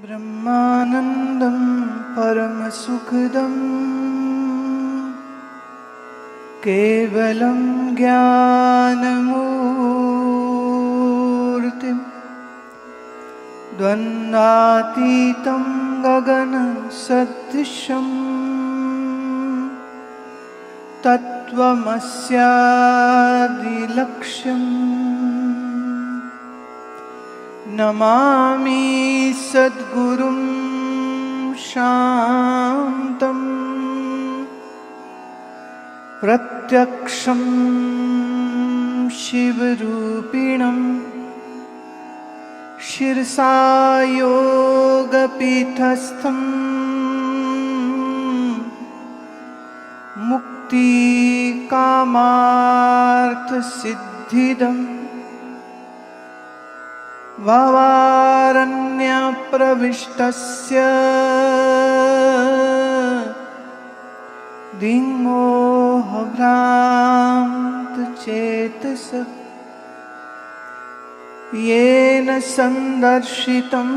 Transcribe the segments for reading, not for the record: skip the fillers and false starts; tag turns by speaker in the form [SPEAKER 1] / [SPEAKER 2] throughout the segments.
[SPEAKER 1] ब्रह्मानन्दं परमसुखदं केवलं ज्ञानमूर्तिं द्वन्द्वातीतं गगनसदृशं तत्त्वमस्यादिलक्ष्यम् नमामि सद्गुरुं शान्तं प्रत्यक्षं शिवरूपिणं शिरसा योगपीठस्थं मुक्तिकामार्थसिद्धिदम् भवारण्यप्रविष्टस्य दिङ्मोहभ्रान्तचेतसः येन सन्दर्शितं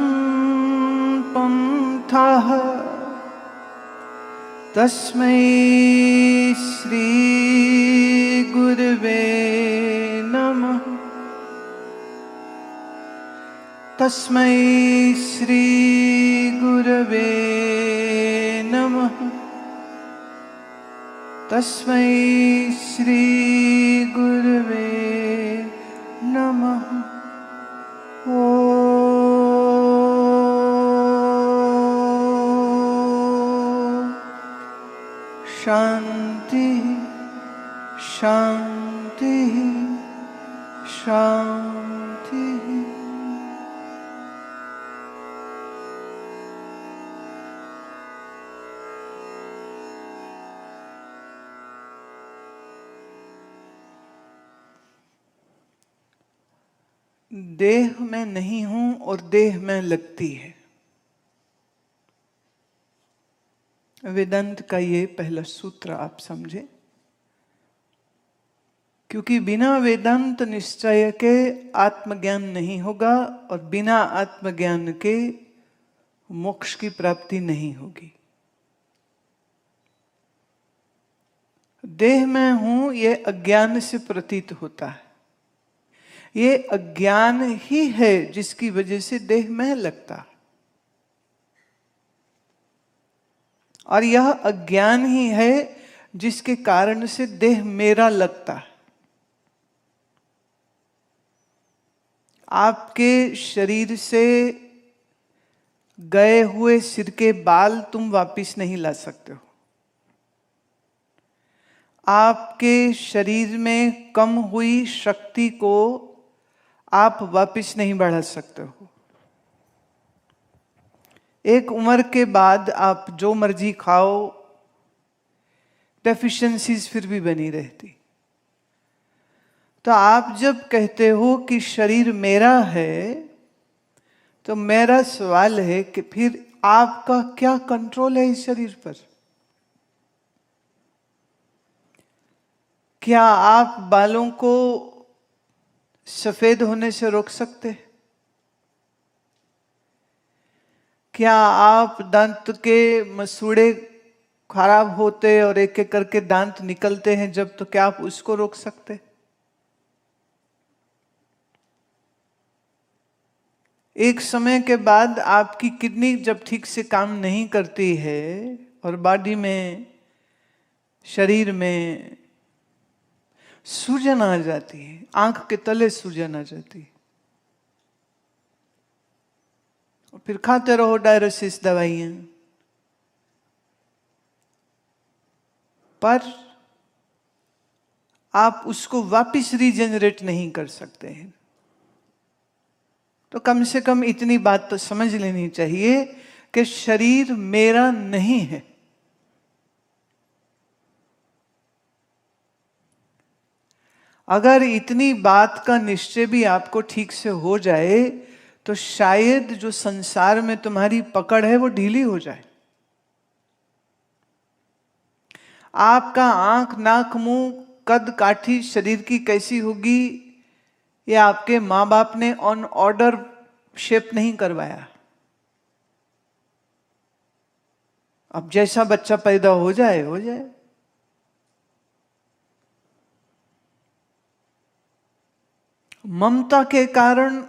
[SPEAKER 1] पन्थः तस्मै श्रीगुरवे नमः। तस्मै श्रीगुरवे नमः। तस्मै श्रीगुरवे नमः। ॐ शान्ति शान्ति शान्ति। देह में नहीं हूं और देह में लगती है। वेदांत का ये पहला सूत्र आप समझे, क्योंकि बिना वेदांत निश्चय के आत्मज्ञान नहीं होगा और बिना आत्मज्ञान के मोक्ष की प्राप्ति नहीं होगी। देह में हूं ये अज्ञान से प्रतीत होता है। ये अज्ञान ही है जिसकी वजह से देह में लगता है, और यह अज्ञान ही है जिसके कारण से देह मेरा लगता है। आपके शरीर से गए हुए सिर के बाल तुम वापिस नहीं ला सकते हो। आपके शरीर में कम हुई शक्ति को आप वापिस नहीं बढ़ा सकते हो। एक उम्र के बाद आप जो मर्जी खाओ, डेफिशिएंसीज फिर भी बनी रहती। तो आप जब कहते हो कि शरीर मेरा है, तो मेरा सवाल है कि फिर आपका क्या कंट्रोल है इस शरीर पर? क्या आप बालों को सफेद होने से रोक सकते हैं? क्या आप दांत के मसूड़े खराब होते और एक एक करके दांत निकलते हैं जब, तो क्या आप उसको रोक सकते? एक समय के बाद आपकी किडनी जब ठीक से काम नहीं करती है और बॉडी में, शरीर में सूजन आ जाती है, आंख के तले सूजन आ जाती है, और फिर खाते रहो डायलिसिस दवाइयां, पर आप उसको वापिस रीजनरेट नहीं कर सकते हैं। तो कम से कम इतनी बात तो समझ लेनी चाहिए कि शरीर मेरा नहीं है। अगर इतनी बात का निश्चय भी आपको ठीक से हो जाए तो शायद जो संसार में तुम्हारी पकड़ है वो ढीली हो जाए। आपका आंख, नाक, मुंह, कद काठी शरीर की कैसी होगी, ये आपके माँ बाप ने ऑन ऑर्डर शेप नहीं करवाया। अब जैसा बच्चा पैदा हो जाए हो जाए। ममता के कारण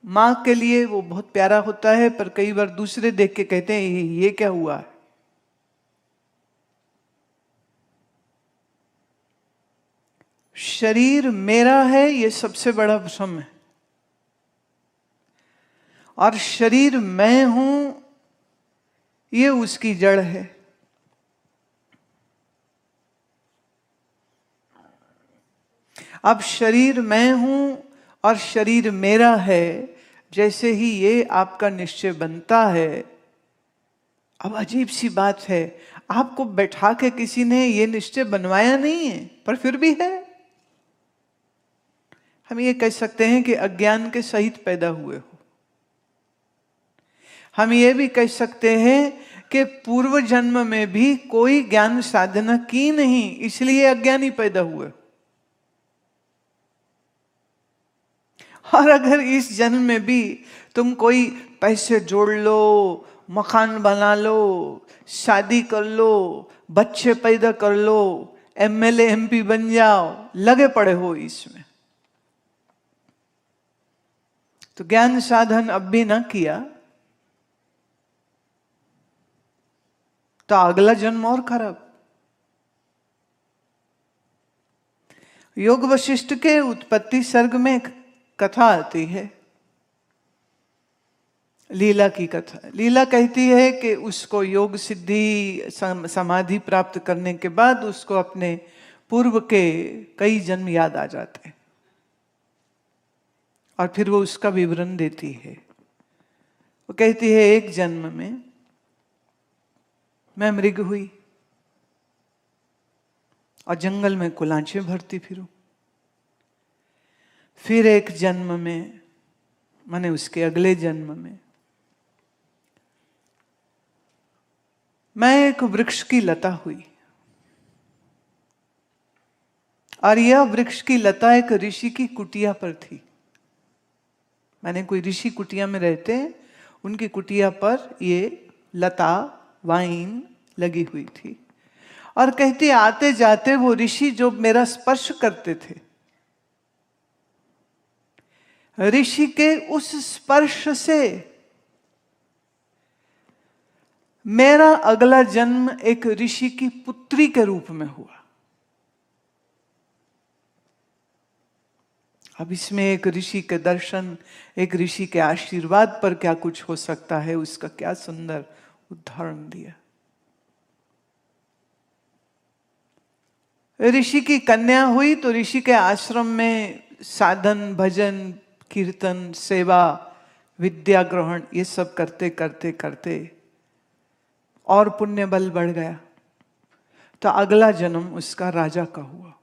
[SPEAKER 1] मां के लिए वो बहुत प्यारा होता है, पर कई बार दूसरे देख के कहते हैं ये क्या हुआ है। शरीर मेरा है ये सबसे बड़ा भ्रम है, और शरीर मैं हूं ये उसकी जड़ है। अब शरीर मैं हूं और शरीर मेरा है, जैसे ही ये आपका निश्चय बनता है। अब अजीब सी बात है, आपको बैठा के किसी ने ये निश्चय बनवाया नहीं है, पर फिर भी है। हम ये कह सकते हैं कि अज्ञान के सहित पैदा हुए हो। हम ये भी कह सकते हैं कि पूर्व जन्म में भी कोई ज्ञान साधना की नहीं, इसलिए अज्ञानी पैदा हुए। और अगर इस जन्म में भी तुम कोई पैसे जोड़ लो, मकान बना लो, शादी कर लो, बच्चे पैदा कर लो, एमएलए एमपी बन जाओ, लगे पड़े हो इसमें, तो ज्ञान साधन अब भी ना किया तो अगला जन्म और खराब। योग वशिष्ठ के उत्पत्ति सर्ग में एक कथा आती है, लीला की कथा। लीला कहती है कि उसको योग सिद्धि समाधि प्राप्त करने के बाद उसको अपने पूर्व के कई जन्म याद आ जाते हैं, और फिर वो उसका विवरण देती है। वो कहती है एक जन्म में मैं मृग हुई और जंगल में कुलांचे भरती फिरूं। फिर एक जन्म में, माने उसके अगले जन्म में, मैं एक वृक्ष की लता हुई, और यह वृक्ष की लता एक ऋषि की कुटिया पर थी। मैंने कोई ऋषि कुटिया में रहते हैं, उनकी कुटिया पर ये लता वाइन लगी हुई थी। और कहती आते जाते वो ऋषि जो मेरा स्पर्श करते थे, ऋषि के उस स्पर्श से मेरा अगला जन्म एक ऋषि की पुत्री के रूप में हुआ। अब इसमें एक ऋषि के दर्शन, एक ऋषि के आशीर्वाद पर क्या कुछ हो सकता है, उसका क्या सुंदर उदाहरण दिया। ऋषि की कन्या हुई तो ऋषि के आश्रम में साधन, भजन, कीर्तन, सेवा, विद्या ग्रहण, ये सब करते करते करते और पुण्य बल बढ़ गया, तो अगला जन्म उसका राजा का हुआ।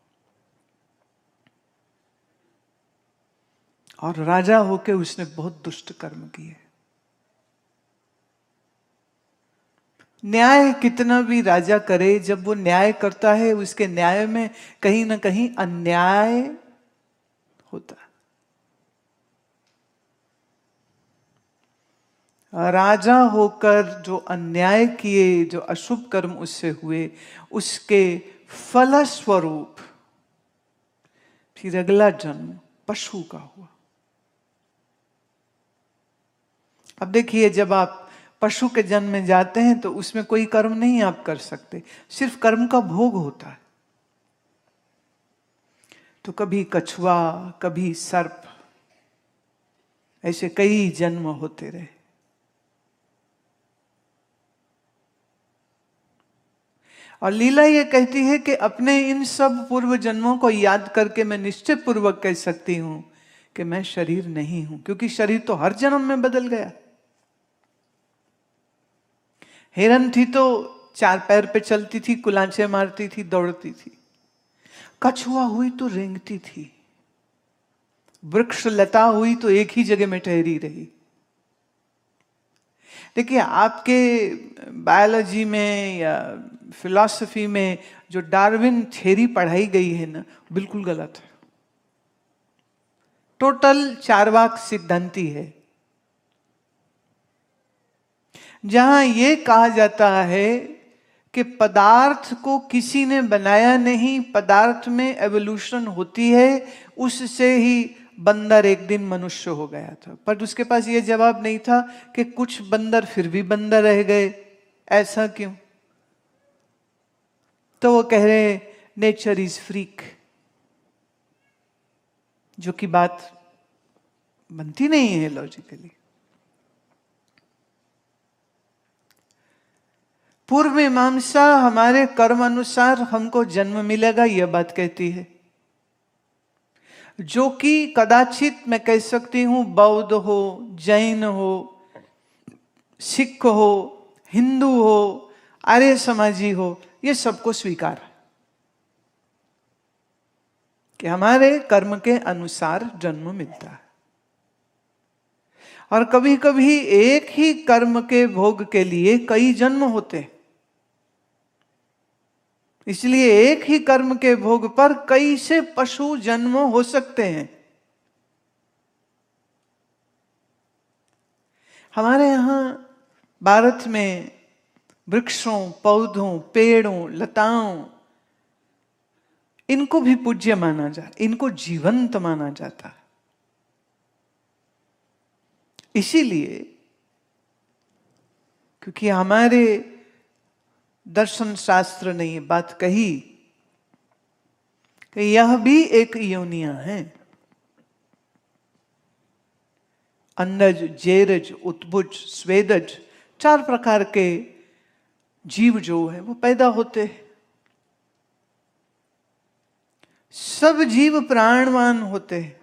[SPEAKER 1] और राजा होके उसने बहुत दुष्ट कर्म किए। न्याय कितना भी राजा करे, जब वो न्याय करता है उसके न्याय में कहीं ना कहीं अन्याय होता है। राजा होकर जो अन्याय किए, जो अशुभ कर्म उससे हुए, उसके फलस्वरूप फिर अगला जन्म पशु का हुआ। अब देखिए, जब आप पशु के जन्म में जाते हैं तो उसमें कोई कर्म नहीं आप कर सकते, सिर्फ कर्म का भोग होता है। तो कभी कछुआ, कभी सर्प, ऐसे कई जन्म होते रहे। और लीला ये कहती है कि अपने इन सब पूर्व जन्मों को याद करके मैं निश्चय पूर्वक कह सकती हूं कि मैं शरीर नहीं हूं, क्योंकि शरीर तो हर जन्म में बदल गया। हिरन थी तो 4 पैर पे चलती थी, कुलांचे मारती थी, दौड़ती थी। कछुआ हुई तो रेंगती थी। वृक्ष लता हुई तो एक ही जगह में ठहरी रही। देखिए, आपके बायोलॉजी में या फिलॉसफी में जो डार्विन थ्योरी पढ़ाई गई है ना, बिल्कुल गलत है। टोटल चार्वाक सिद्धांती है, जहां यह कहा जाता है कि पदार्थ को किसी ने बनाया नहीं, पदार्थ में एवोल्यूशन होती है, उससे ही बंदर एक दिन मनुष्य हो गया था। पर उसके पास ये जवाब नहीं था कि कुछ बंदर फिर भी बंदर रह गए, ऐसा क्यों? तो वो कह रहे नेचर इज फ्रीक, जो कि बात बनती नहीं है लॉजिकली। पूर्व मीमांसा हमारे कर्म अनुसार हमको जन्म मिलेगा, यह बात कहती है, जो कि कदाचित मैं कह सकती हूं बौद्ध हो, जैन हो, सिख हो, हिंदू हो, आर्य समाजी हो, ये सबको स्वीकार है कि हमारे कर्म के अनुसार जन्म मिलता है। और कभी कभी एक ही कर्म के भोग के लिए कई जन्म होते हैं, इसलिए एक ही कर्म के भोग पर कई से पशु जन्म हो सकते हैं। हमारे यहां भारत में वृक्षों, पौधों, पेड़ों, लताओं, इनको भी पूज्य माना जाता, इनको जीवंत माना जाता है। इसीलिए क्योंकि हमारे दर्शन शास्त्र ने ये बात कही कि यह भी एक योनियां हैं। अन्नज, जेरज, उत्भुज, स्वेदज, 4 प्रकार के जीव जो है वो पैदा होते हैं। सब जीव प्राणवान होते हैं,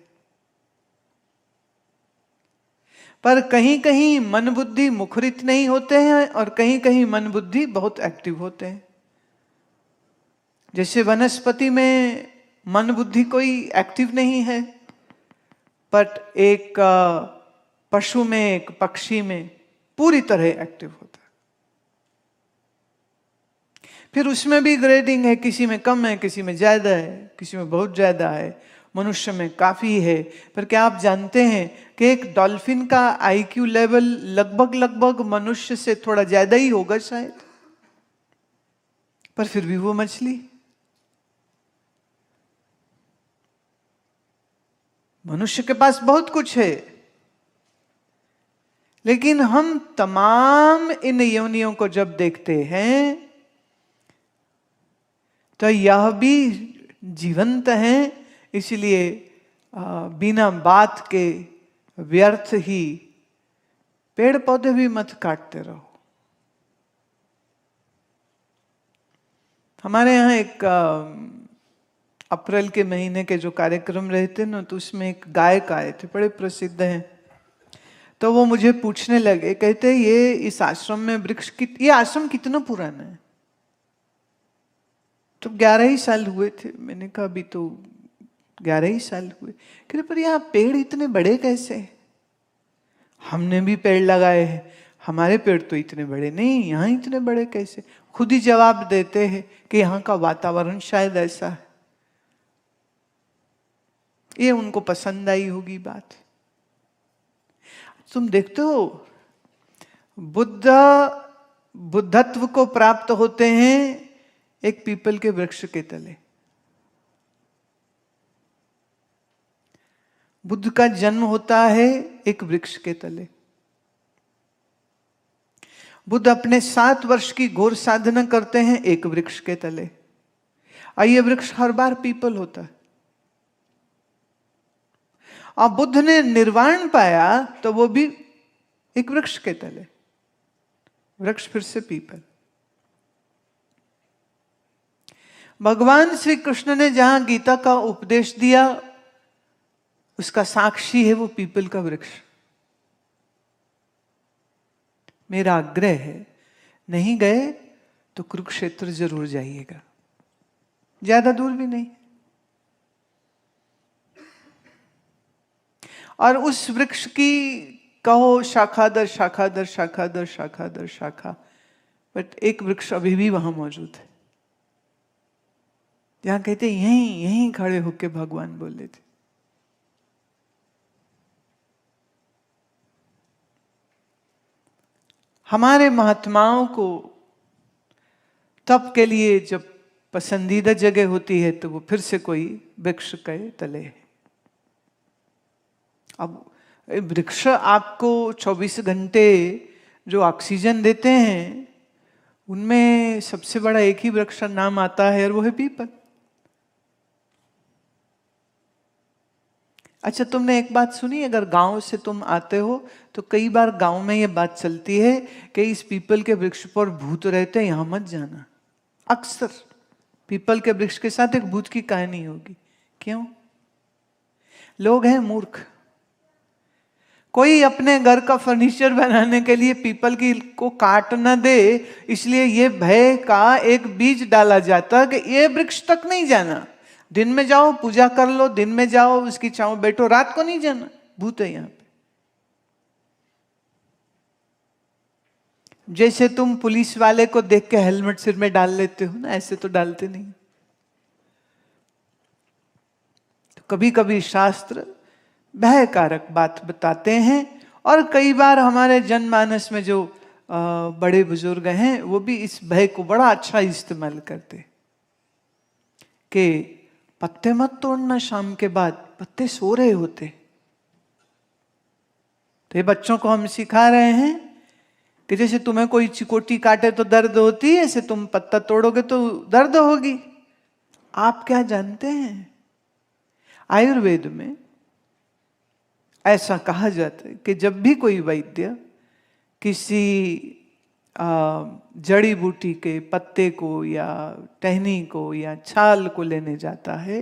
[SPEAKER 1] पर कहीं कहीं मन बुद्धि मुखरित नहीं होते हैं और कहीं कहीं मन बुद्धि बहुत एक्टिव होते हैं। जैसे वनस्पति में मन बुद्धि कोई एक्टिव नहीं है, बट एक पशु में, एक पक्षी में पूरी तरह एक्टिव होता है। फिर उसमें भी ग्रेडिंग है, किसी में कम है, किसी में ज्यादा है, किसी में बहुत ज्यादा है, मनुष्य में काफी है। पर क्या आप जानते हैं कि एक डॉल्फिन का आईक्यू लेवल लगभग लगभग मनुष्य से थोड़ा ज्यादा ही होगा शायद, पर फिर भी वो मछली। मनुष्य के पास बहुत कुछ है, लेकिन हम तमाम इन योनियों को जब देखते हैं तो यह भी जीवंत हैं। इसलिए बिना बात के व्यर्थ ही पेड़ पौधे भी मत काटते रहो। हमारे यहाँ एक अप्रैल के महीने के जो कार्यक्रम रहते ना, तो उसमें एक गायक आए थे, बड़े प्रसिद्ध हैं। तो वो मुझे पूछने लगे, कहते ये इस आश्रम में वृक्ष ये आश्रम कितना पुराना है? तो 11 ही साल हुए थे। मैंने कहा अभी तो 11 ही साल हुए। कहते पर यहाँ पेड़ इतने बड़े कैसे? हमने भी पेड़ लगाए हैं, हमारे पेड़ तो इतने बड़े नहीं, यहाँ इतने बड़े कैसे? खुद ही जवाब देते हैं कि यहाँ का वातावरण शायद ऐसा है। ये उनको पसंद आई होगी बात। तुम देखते हो बुद्धत्व को प्राप्त होते हैं एक पीपल के वृक्ष के तले। बुद्ध का जन्म होता है एक वृक्ष के तले। बुद्ध अपने 7 वर्ष की घोर साधना करते हैं एक वृक्ष के तले, और ये वृक्ष हर बार पीपल होता है। और बुद्ध ने निर्वाण पाया तो वो भी एक वृक्ष के तले, वृक्ष फिर से पीपल। भगवान श्री कृष्ण ने जहां गीता का उपदेश दिया, उसका साक्षी है वो पीपल का वृक्ष। मेरा आग्रह है, नहीं गए तो कुरुक्षेत्र जरूर जाइएगा, ज्यादा दूर भी नहीं। और उस वृक्ष की कहो शाखा दर शाखा दर शाखा दर शाखा दर शाखा, बट एक वृक्ष अभी भी वहां मौजूद है, जहां कहते यहीं यहीं खड़े होके भगवान बोले थे। हमारे महात्माओं को तब के लिए जब पसंदीदा जगह होती है तो वो फिर से कोई वृक्ष के तले है। अब वृक्ष आपको 24 घंटे जो ऑक्सीजन देते हैं, उनमें सबसे बड़ा एक ही वृक्ष का नाम आता है और वो है पीपल। अच्छा, तुमने एक बात सुनी, अगर गांव से तुम आते हो तो कई बार गांव में ये बात चलती है कि इस पीपल के वृक्ष पर भूत रहते हैं, यहां मत जाना। अक्सर पीपल के वृक्ष के साथ एक भूत की कहानी होगी। क्यों? लोग हैं मूर्ख। कोई अपने घर का फर्नीचर बनाने के लिए पीपल की को काट न दे, इसलिए ये भय का एक बीज डाला जाता है कि ये वृक्ष तक नहीं जाना। दिन में जाओ, पूजा कर लो, दिन में जाओ, उसकी छांव बैठो, रात को नहीं जाना, भूत है यहां पे। जैसे तुम पुलिस वाले को देख के हेलमेट सिर में डाल लेते हो ना, ऐसे तो डालते नहीं। तो कभी कभी शास्त्र भयकारक बात बताते हैं, और कई बार हमारे जनमानस में जो बड़े बुजुर्ग हैं वो भी इस भय को बड़ा अच्छा इस्तेमाल करते कि पत्ते मत तोड़ना, शाम के बाद पत्ते सो रहे होते। तो ये बच्चों को हम सिखा रहे हैं कि जैसे तुम्हें कोई चिकोटी काटे तो दर्द होती है, ऐसे तुम पत्ता तोड़ोगे तो दर्द होगी। आप क्या जानते हैं, आयुर्वेद में ऐसा कहा जाता है कि जब भी कोई वैद्य किसी जड़ी बूटी के पत्ते को या टहनी को या छाल को लेने जाता है,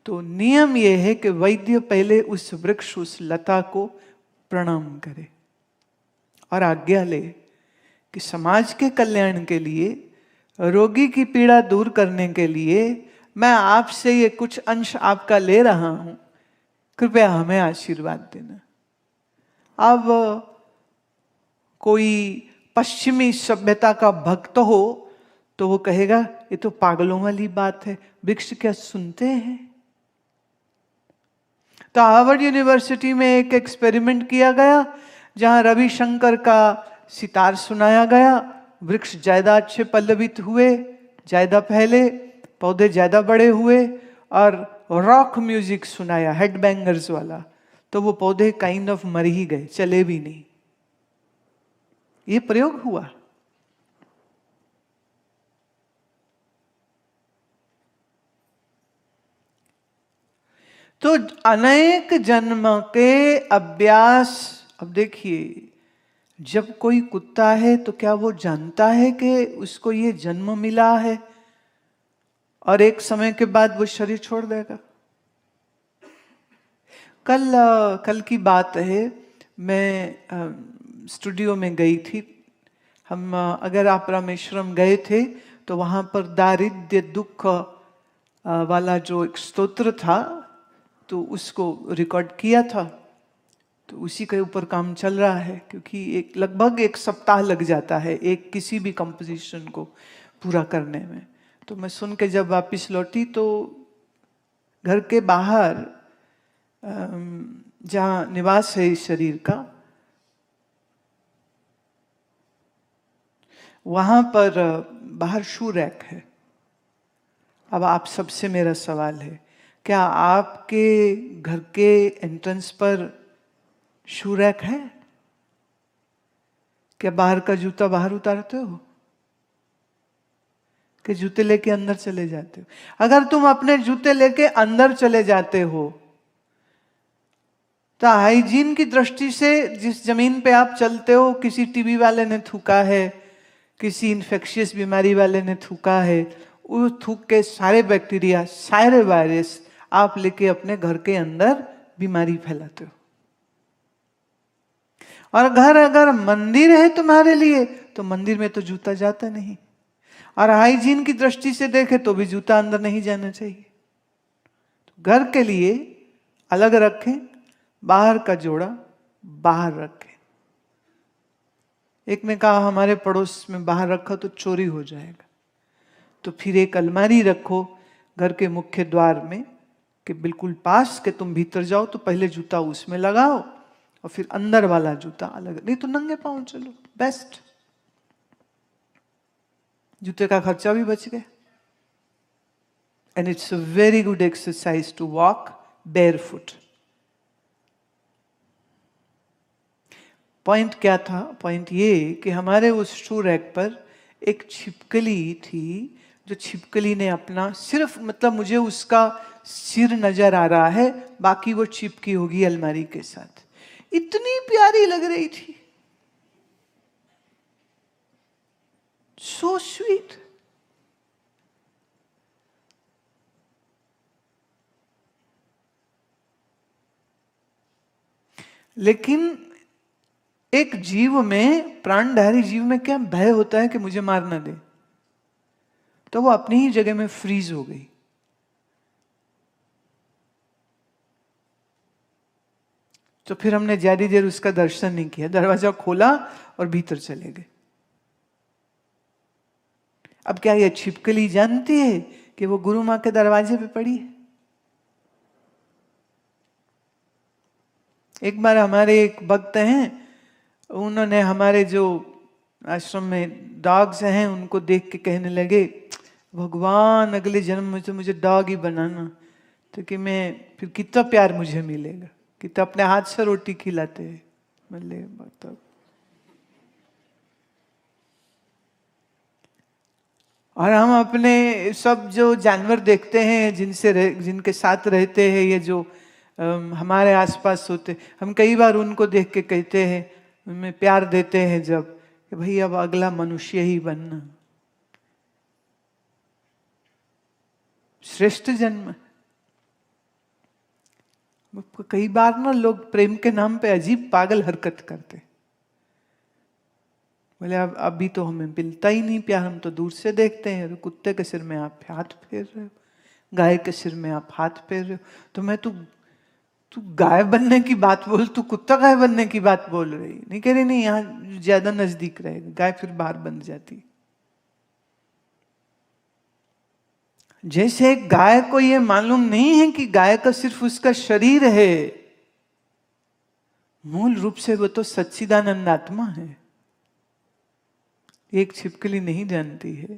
[SPEAKER 1] तो नियम यह है कि वैद्य पहले उस वृक्ष, उस लता को प्रणाम करे और आज्ञा ले कि समाज के कल्याण के लिए, रोगी की पीड़ा दूर करने के लिए मैं आपसे ये कुछ अंश आपका ले रहा हूं, कृपया हमें आशीर्वाद देना। अब कोई पश्चिमी सभ्यता का भक्त हो तो वो कहेगा ये तो पागलों वाली बात है, वृक्ष क्या सुनते हैं। तो हार्वर्ड यूनिवर्सिटी में एक एक्सपेरिमेंट किया गया जहां रविशंकर का सितार सुनाया गया, वृक्ष ज्यादा अच्छे पल्लवित हुए, ज्यादा फैले, पौधे ज्यादा बड़े हुए, और रॉक म्यूजिक सुनाया हेडबैंगर्स वाला, तो वो पौधे काइंड ऑफ मर ही गए, चले भी नहीं। ये प्रयोग हुआ। तो अनेक जन्म के अभ्यास। अब देखिए, जब कोई कुत्ता है तो क्या वो जानता है कि उसको ये जन्म मिला है और एक समय के बाद वो शरीर छोड़ देगा? कल की बात है, मैं स्टूडियो में गई थी। हम अगर आप रामेश्वरम गए थे तो वहां पर दारिद्र्य दुख वाला जो एक स्तोत्र था तो उसको रिकॉर्ड किया था। तो उसी के ऊपर काम चल रहा है, क्योंकि लगभग एक सप्ताह लग जाता है एक किसी भी कंपोजिशन को पूरा करने में। तो मैं सुन के जब वापस लौटी तो घर के बाहर जहाँ निवास है इस शरीर का, वहां पर बाहर शू रैक है। अब आप सबसे मेरा सवाल है, क्या आपके घर के एंट्रेंस पर शू रैक है? क्या बाहर का जूता बाहर उतारते हो कि जूते लेके अंदर चले जाते हो? अगर तुम अपने जूते लेके अंदर चले जाते हो तो हाइजीन की दृष्टि से जिस जमीन पे आप चलते हो, किसी टीबी वाले ने थूका है, किसी इन्फेक्शियस बीमारी वाले ने थूका है, वो थूक के सारे बैक्टीरिया, सारे वायरस आप लेके अपने घर के अंदर बीमारी फैलाते हो। और घर अगर मंदिर है तुम्हारे लिए तो मंदिर में तो जूता जाता नहीं, और हाइजीन की दृष्टि से देखे तो भी जूता अंदर नहीं जाना चाहिए। तो घर के लिए अलग रखें, बाहर का जोड़ा बाहर रखें। एक ने कहा हमारे पड़ोस में बाहर रखा तो चोरी हो जाएगा, तो फिर एक अलमारी रखो घर के मुख्य द्वार में कि बिल्कुल पास के तुम भीतर जाओ तो पहले जूता उसमें लगाओ और फिर अंदर वाला जूता अलग, नहीं तो नंगे पांव चलो, बेस्ट। जूते का खर्चा भी बच गया। And it's a very good exercise to walk barefoot. Point क्या था? पॉइंट ये कि हमारे उस शू रैक पर एक छिपकली थी, जो छिपकली ने अपना सिर्फ, मतलब मुझे उसका सिर नजर आ रहा है, बाकी वो चिपकी होगी अलमारी के साथ। इतनी प्यारी लग रही थी, सो स्वीट। लेकिन एक जीव में, प्राणधारी जीव में क्या भय होता है कि मुझे मार ना दे, तो वो अपनी ही जगह में फ्रीज हो गई। तो फिर हमने ज्यादा देर उसका दर्शन नहीं किया, दरवाजा खोला और भीतर चले गए। अब क्या ये छिपकली जानती है कि वो गुरु मां के दरवाजे पे पड़ी है? एक बार हमारे एक भक्त हैं, उन्होंने हमारे जो आश्रम में डॉग्स हैं उनको देख के कहने लगे, भगवान अगले जन्म में तो मुझे डॉग ही बनाना, तो कि मैं फिर कितना प्यार मुझे मिलेगा, कितना अपने हाथ से रोटी खिलाते हैं। मतलब और हम अपने सब जो जानवर देखते हैं जिनके साथ रहते हैं, ये जो हमारे आसपास होते, हम कई बार उनको देख के कहते हैं, उनमें प्यार देते हैं जब, कि भाई अब अगला मनुष्य ही बनना, श्रेष्ठ जन्म। कई बार ना लोग प्रेम के नाम पे अजीब पागल हरकत करते, बोले अब अभी तो हमें मिलता ही नहीं प्यार, हम तो दूर से देखते हैं। कुत्ते के सिर में आप हाथ फेर रहे हो, गाय के सिर में आप हाथ फेर रहे हो, तो मैं तू गाय बनने की बात बोल, तू कुत्ता गाय बनने की बात बोल रही नहीं? कह रही नहीं, यहाँ ज्यादा नजदीक रहेगा, गाय फिर बाहर बन जाती। जैसे गाय को ये मालूम नहीं है कि गाय का सिर्फ उसका शरीर है, मूल रूप से वो तो सच्चिदानंद आत्मा है। एक छिपकली नहीं जानती है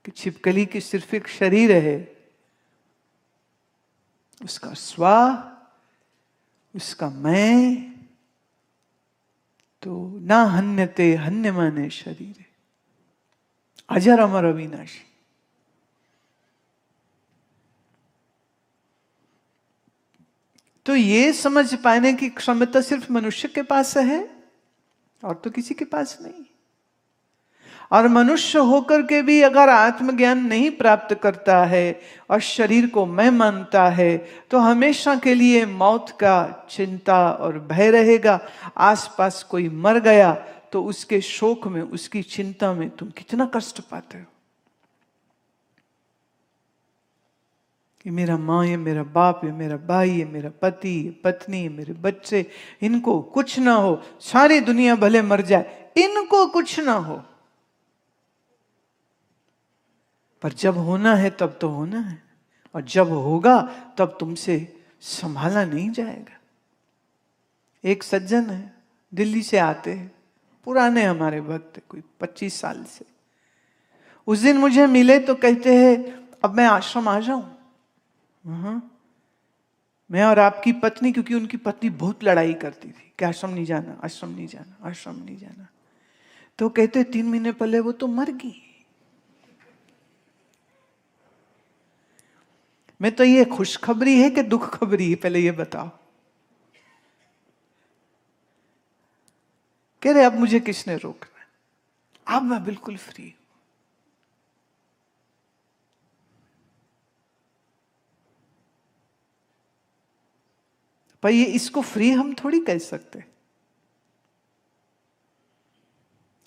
[SPEAKER 1] कि छिपकली की सिर्फ एक शरीर है, उसका स्व, उसका मैं तो ना हन्यते, हन्य माने शरीर, अजर अमर अविनाशी। तो ये समझ पाने की क्षमता सिर्फ मनुष्य के पास है और तो किसी के पास नहीं। और मनुष्य होकर के भी अगर आत्मज्ञान नहीं प्राप्त करता है और शरीर को मैं मानता है, तो हमेशा के लिए मौत का चिंता और भय रहेगा। आसपास कोई मर गया तो उसके शोक में, उसकी चिंता में तुम कितना कष्ट पाते हो कि मेरा माँ है, मेरा बाप है, मेरा भाई है, मेरा पति है, पत्नी है, मेरे बच्चे, इनको कुछ ना हो, सारी दुनिया भले मर जाए, इनको कुछ ना हो। पर जब होना है तब तो होना है, और जब होगा तब तुमसे संभाला नहीं जाएगा। एक सज्जन है, दिल्ली से आते हैं, पुराने हमारे भक्त, कोई 25 साल से। उस दिन मुझे मिले तो कहते हैं, अब मैं आश्रम आ जाऊं? मैं और आपकी पत्नी, क्योंकि उनकी पत्नी बहुत लड़ाई करती थी कि आश्रम नहीं जाना, आश्रम नहीं जाना, आश्रम नहीं जाना। तो कहते 3 महीने पहले वो तो मर गई। मैं तो ये खुशखबरी है कि दुख खबरी है, पहले ये बताओ। कह रहे अब मुझे किसने रोकना, अब मैं बिल्कुल फ्री हूं। पर ये इसको फ्री हम थोड़ी कह सकते।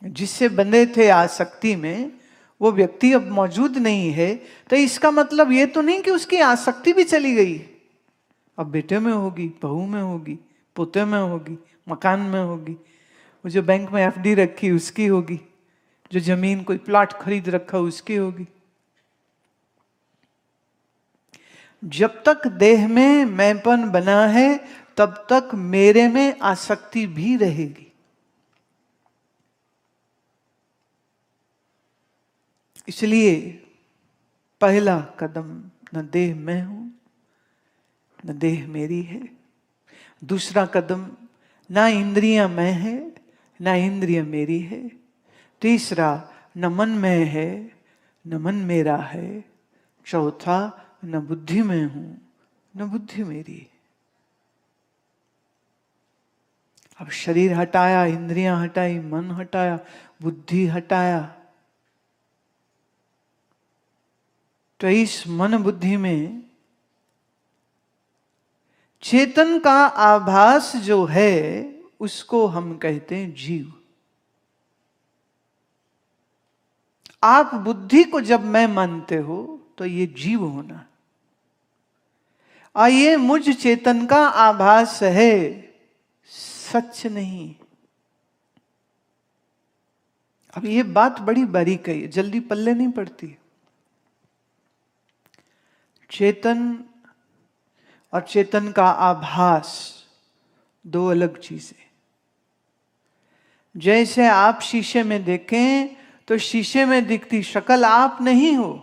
[SPEAKER 1] जिससे बंधे थे आसक्ति में, वो व्यक्ति अब मौजूद नहीं है, तो इसका मतलब ये तो नहीं कि उसकी आसक्ति भी चली गई। अब बेटे में होगी, बहू में होगी, पोते में होगी, मकान में होगी, वो जो बैंक में एफडी रखी उसकी होगी, जो जमीन कोई प्लॉट खरीद रखा उसकी होगी। जब तक देह में मैंपन बना है तब तक मेरे में आसक्ति भी रहेगी। इसलिए पहला कदम, न देह मैं हूं न देह मेरी है। दूसरा कदम, ना इंद्रियां मैं है ना इंद्रिय मेरी है। तीसरा, न मन में है न मन मेरा है। चौथा, न बुद्धि में हूं न बुद्धि मेरी। अब शरीर हटाया, इंद्रियां हटाई, मन हटाया, बुद्धि हटाया, तो इस मन बुद्धि में चेतन का आभास जो है उसको हम कहते हैं जीव। आप बुद्धि को जब मैं मानते हो तो ये जीव होना, और ये मुझ चेतन का आभास है, सच नहीं। अब ये बात बड़ी बारीक है, जल्दी पल्ले नहीं पड़ती। चेतन और चेतन का आभास दो अलग चीजें। जैसे आप शीशे में देखें तो शीशे में दिखती शक्ल आप नहीं हो,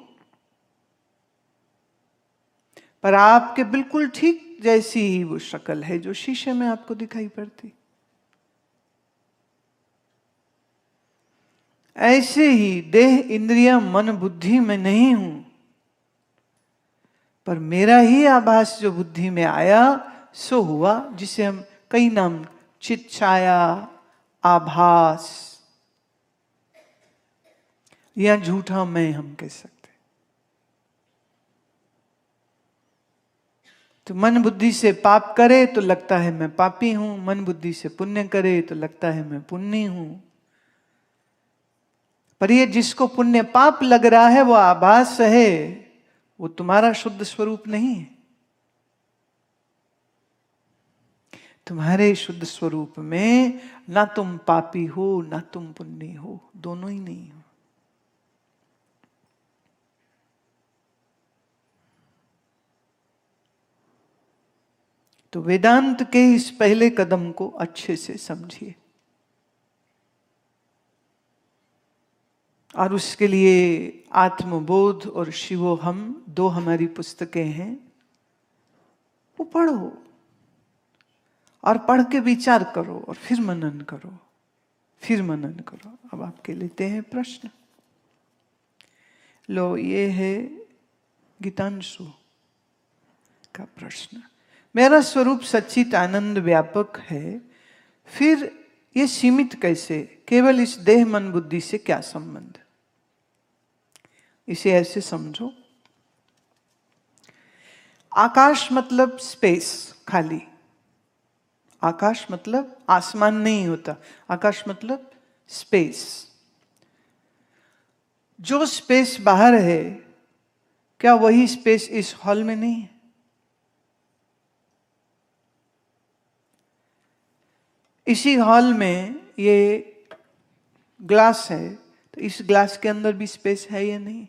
[SPEAKER 1] पर आपके बिल्कुल ठीक जैसी ही वो शक्ल है जो शीशे में आपको दिखाई पड़ती। ऐसे ही देह, इंद्रिय, मन, बुद्धि में नहीं हूं, पर मेरा ही आभास जो बुद्धि में आया सो हुआ, जिसे हम कई नाम, चित छाया, आभास या झूठा मैं हम कह सकते। तो मन बुद्धि से पाप करे तो लगता है मैं पापी हूं, मन बुद्धि से पुण्य करे तो लगता है मैं पुण्य हूं। पर ये जिसको पुण्य पाप लग रहा है वो आभास है, वो तुम्हारा शुद्ध स्वरूप नहीं है। तुम्हारे शुद्ध स्वरूप में ना तुम पापी हो ना तुम पुण्य हो, दोनों ही नहीं हो। तो वेदांत के इस पहले कदम को अच्छे से समझिए, और उसके लिए आत्मबोध और शिवोहम दो हमारी पुस्तकें हैं, वो पढ़ो और पढ़ के विचार करो और फिर मनन करो, फिर मनन करो। अब आपके लेते हैं प्रश्न। लो, ये है गीतांशु का प्रश्न। मेरा स्वरूप सच्चित आनंद व्यापक है, फिर ये सीमित कैसे? केवल इस देह मन बुद्धि से क्या संबंध? इसे ऐसे समझो, आकाश मतलब स्पेस, खाली। आकाश मतलब आसमान नहीं होता, आकाश मतलब स्पेस। जो स्पेस बाहर है, क्या वही स्पेस इस हॉल में नहीं है? इसी हॉल में ये ग्लास है, तो इस ग्लास के अंदर भी स्पेस है या नहीं?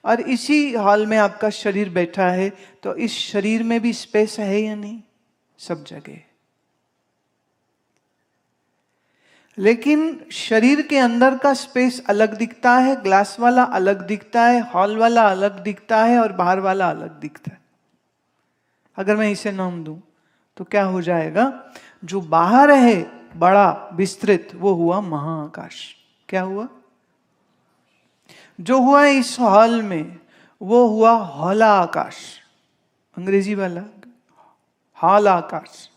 [SPEAKER 1] और इसी हॉल में आपका शरीर बैठा है, तो इस शरीर में भी स्पेस है या नहीं? सब जगह। लेकिन शरीर के अंदर का स्पेस अलग दिखता है, ग्लास वाला अलग दिखता है, हॉल वाला अलग दिखता है, और बाहर वाला अलग दिखता है। अगर मैं इसे नाम दूं तो क्या हो जाएगा? जो बाहर है बड़ा विस्तृत, वो हुआ महाआकाश। क्या हुआ? जो हुआ इस हॉल में, वो हुआ हौला आकाश, अंग्रेजी वाला हॉल आकाश।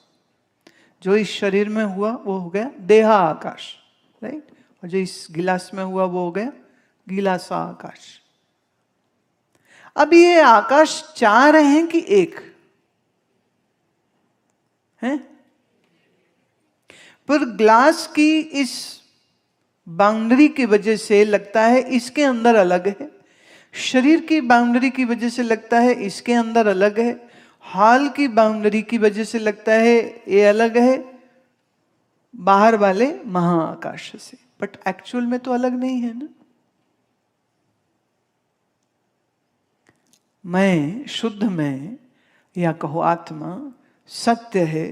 [SPEAKER 1] जो इस शरीर में हुआ वो हो गया देहा आकाश, राइट? और जो इस गिलास में हुआ वो हो गया गिलासा आकाश। अब ये आकाश चार हैं कि एक है? पर ग्लास की इस बाउंड्री की वजह से लगता है इसके अंदर अलग है, शरीर की बाउंड्री की वजह से लगता है इसके अंदर अलग है, हॉल की बाउंड्री की वजह से लगता है ये अलग है बाहर वाले महाआकाश से, बट एक्चुअल में तो अलग नहीं है ना। मैं, शुद्ध मैं, या कहो आत्मा, सत्य है,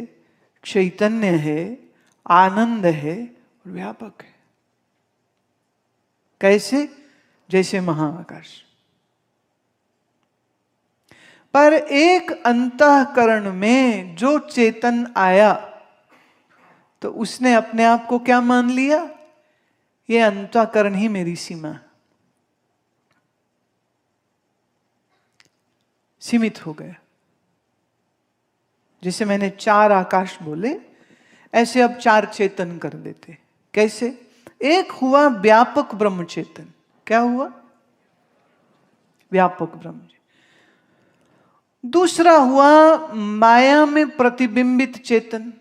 [SPEAKER 1] चैतन्य है, आनंद है और व्यापक है। कैसे? जैसे महाआकाश। पर एक अंतःकरण में जो चेतन आया तो उसने अपने आप को क्या मान लिया? ये अंतःकरण ही मेरी सीमा है, सीमित हो गया। जैसे मैंने 4 आकाश बोले, ऐसे अब 4 चेतन कर देते। कैसे? एक हुआ व्यापक ब्रह्म चेतन। क्या हुआ? व्यापक ब्रह्म चेतन। दूसरा हुआ माया में प्रतिबिंबित चेतन।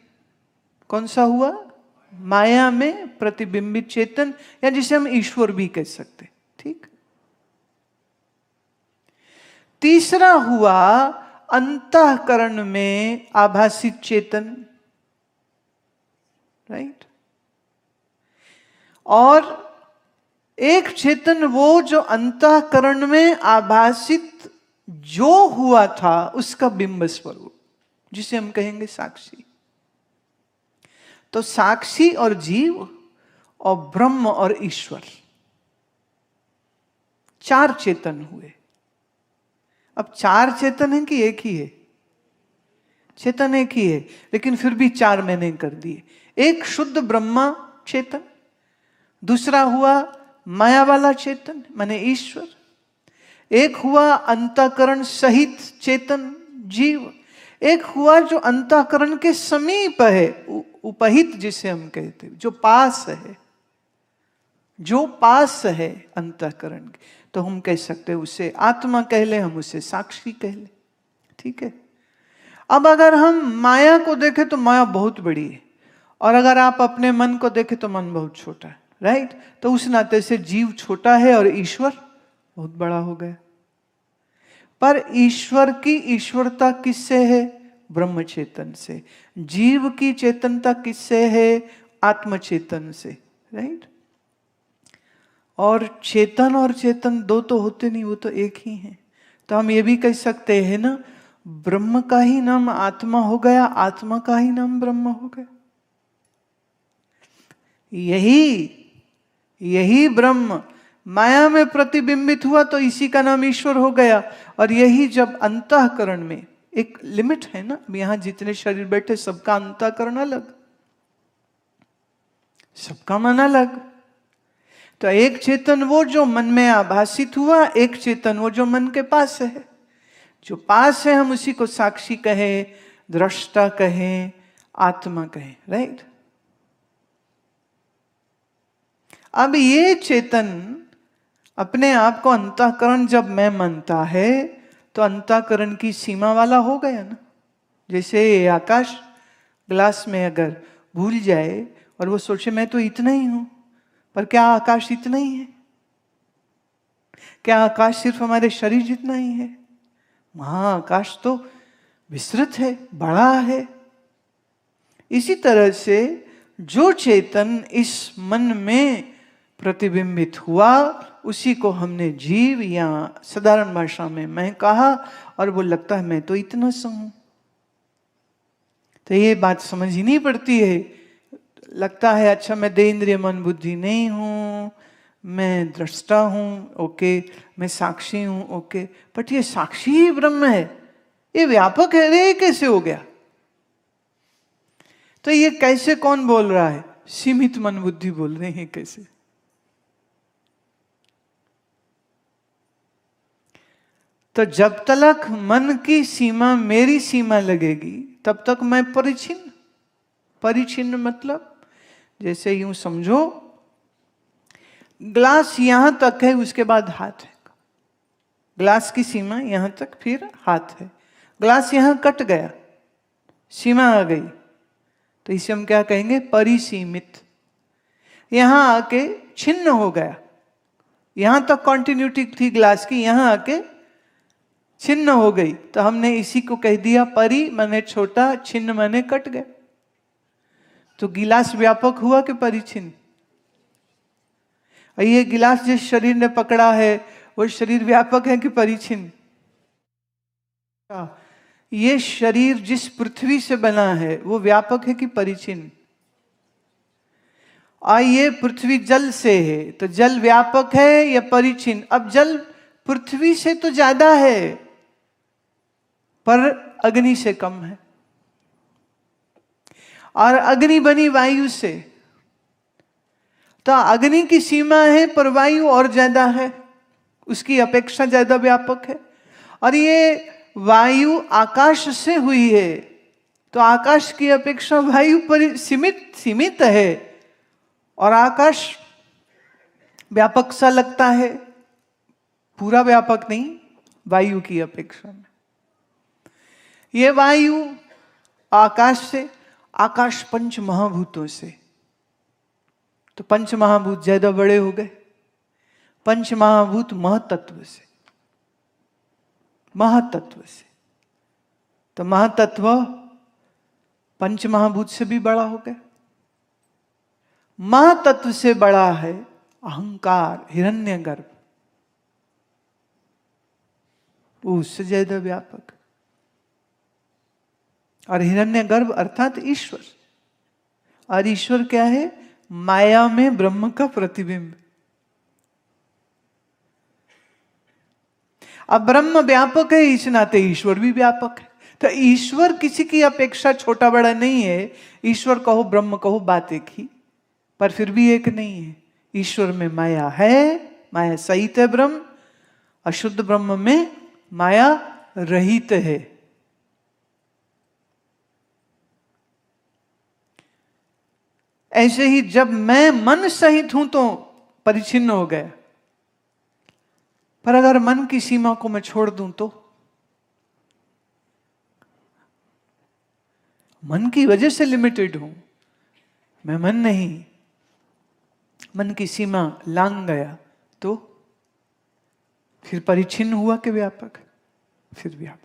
[SPEAKER 1] कौन सा हुआ? माया में प्रतिबिंबित चेतन, या जिसे हम ईश्वर भी कह सकते। ठीक। तीसरा हुआ अंतःकरण में आभासित चेतन, राइट। और एक चेतन वो जो अंतःकरण में आभासित जो हुआ था उसका बिंब स्वरूप, जिसे हम कहेंगे साक्षी। तो साक्षी और जीव और ब्रह्म और ईश्वर, 4 चेतन हुए। अब 4 चेतन है कि एक ही है? चेतन एक ही है, लेकिन फिर भी 4 मैंने कर दिए। एक शुद्ध ब्रह्मा चेतन, दूसरा हुआ माया वाला चेतन माने ईश्वर, एक हुआ अंतःकरण सहित चेतन जीव, एक हुआ जो अंतःकरण के समीप है, उपहित जिसे हम कहते हैं, जो पास है, जो पास है अंतःकरण के, तो हम कह सकते हैं उसे आत्मा कह ले, हम उसे साक्षी कह ले। ठीक है। अब अगर हम माया को देखें तो माया बहुत बड़ी है, और अगर आप अपने मन को देखें तो मन बहुत छोटा है, राइट। तो उस नाते से जीव छोटा है और ईश्वर बहुत बड़ा हो गया। पर ईश्वर की ईश्वरता किससे है? ब्रह्म चेतन से। जीव की चेतनता किससे है? आत्म चेतन से, राइट। और चेतन दो तो होते नहीं, वो तो एक ही है। तो हम ये भी कह सकते हैं ना, ब्रह्म का ही नाम आत्मा हो गया, आत्मा का ही नाम ब्रह्म हो गया। यही ब्रह्म माया में प्रतिबिंबित हुआ तो इसी का नाम ईश्वर हो गया। और यही जब अंतःकरण में, एक लिमिट है ना, यहां जितने शरीर बैठे सबका अंतःकरण अलग, सबका मन अलग। तो एक चेतन वो जो मन में आभासित हुआ, एक चेतन वो जो मन के पास है। जो पास है हम उसी को साक्षी कहें, दृष्टा कहें, आत्मा कहें, राइट। अब ये चेतन अपने आप को अंतःकरण जब मैं मानता है तो अंतःकरण की सीमा वाला हो गया ना। जैसे आकाश ग्लास में अगर भूल जाए और वो सोचे मैं तो इतना ही हूं, पर क्या आकाश इतना ही है? क्या आकाश सिर्फ हमारे शरीर जितना ही है? वहां आकाश तो विस्तृत है, बड़ा है। इसी तरह से जो चेतन इस मन में प्रतिबिंबित हुआ उसी को हमने जीव या साधारण भाषा में मैं कहा, और वो लगता है मैं तो इतना सा हूं। तो ये बात समझनी पड़ती है। लगता है अच्छा मैं देह इंद्रिय मन बुद्धि नहीं हूं, मैं दृष्टा हूं, ओके, मैं साक्षी हूं, ओके, बट ये साक्षी ही ब्रह्म है, ये व्यापक है, रे कैसे हो गया? तो ये कैसे कौन बोल रहा है? सीमित मन बुद्धि बोल रहे हैं। कैसे? तो जब तक मन की सीमा मेरी सीमा लगेगी तब तक मैं परिचिन्न। परिचिन्न मतलब जैसे यूं समझो, ग्लास यहां तक है, उसके बाद हाथ है। ग्लास की सीमा यहां तक, फिर हाथ है। ग्लास यहां कट गया, सीमा आ गई, तो इसे हम क्या कहेंगे? परिसीमित। यहां आके छिन्न हो गया, यहां तक कंटिन्यूटी थी ग्लास की, यहां आके छिन्न हो गई, तो हमने इसी को कह दिया परि माने छोटा, छिन्न माने कट गया। तो गिलास व्यापक हुआ कि परिचिन्न? ये गिलास जिस शरीर ने पकड़ा है वो शरीर व्यापक है कि परिचिन्न? ये शरीर जिस पृथ्वी से बना है वो व्यापक है कि परिचिन्न? और ये पृथ्वी जल से है, तो जल व्यापक है या परिचिन? अब जल पृथ्वी से तो ज्यादा है पर अग्नि से कम है, और अग्नि बनी वायु से, तो अग्नि की सीमा है पर वायु और ज्यादा है, उसकी अपेक्षा ज्यादा व्यापक है। और ये वायु आकाश से हुई है, तो आकाश की अपेक्षा वायु पर सीमित है, और आकाश व्यापक सा लगता है, पूरा व्यापक नहीं, वायु की अपेक्षा में। ये वायु आकाश से, आकाश पंच महाभूतों से, तो पंच महाभूत ज्यादा बड़े हो गए। पंच महाभूत महतत्व से, महातत्व से, तो महातत्व पंच महाभूत से भी बड़ा हो गया। महातत्व से बड़ा है अहंकार, हिरण्यगर्भ, वो उससे ज्यादा व्यापक। और हिरण्यगर्भ अर्थात ईश्वर, और ईश्वर क्या है? माया में ब्रह्म का प्रतिबिंब। अब ब्रह्म व्यापक है, इस नाते ईश्वर भी व्यापक है। तो ईश्वर किसी की अपेक्षा छोटा बड़ा नहीं है। ईश्वर कहो ब्रह्म कहो बात एक ही, पर फिर भी एक नहीं है। ईश्वर में माया है, माया सहित है ब्रह्म, अशुद्ध ब्रह्म में माया रहित है। ऐसे ही जब मैं मन सहित हूं तो परिचिन्न हो गया, पर अगर मन की सीमा को मैं छोड़ दूं तो मन की वजह से लिमिटेड हूं, मैं मन नहीं, मन की सीमा लांघ गया तो फिर परिचिन्न हुआ कि व्यापक? फिर व्यापक।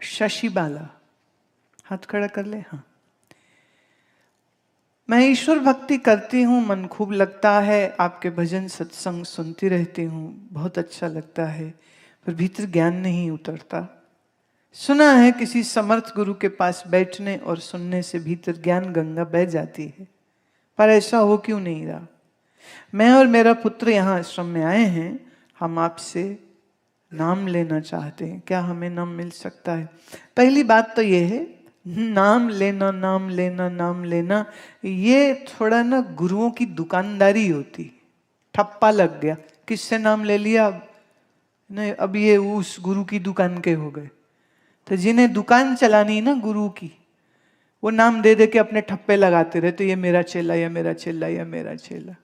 [SPEAKER 1] शशि बाला, हाथ खड़ा कर ले। हाँ, मैं ईश्वर भक्ति करती हूँ, मन खूब लगता है, आपके भजन सत्संग सुनती रहती हूँ, बहुत अच्छा लगता है, पर भीतर ज्ञान नहीं उतरता। सुना है किसी समर्थ गुरु के पास बैठने और सुनने से भीतर ज्ञान गंगा बह जाती है, पर ऐसा हो क्यों नहीं रहा? मैं और मेरा पुत्र यहाँ आश्रम में आए हैं, हम आपसे नाम लेना चाहते हैं, क्या हमें नाम मिल सकता है? पहली बात तो ये है, नाम लेना नाम लेना नाम लेना, ये थोड़ा ना गुरुओं की दुकानदारी होती। ठप्पा लग गया, किससे नाम ले लिया, अब नहीं, अब ये उस गुरु की दुकान के हो गए। तो जिन्हें दुकान चलानी ना गुरु की, वो नाम दे दे के अपने ठप्पे लगाते रहे, तो ये मेरा चेला या मेरा चेला या मेरा चेला।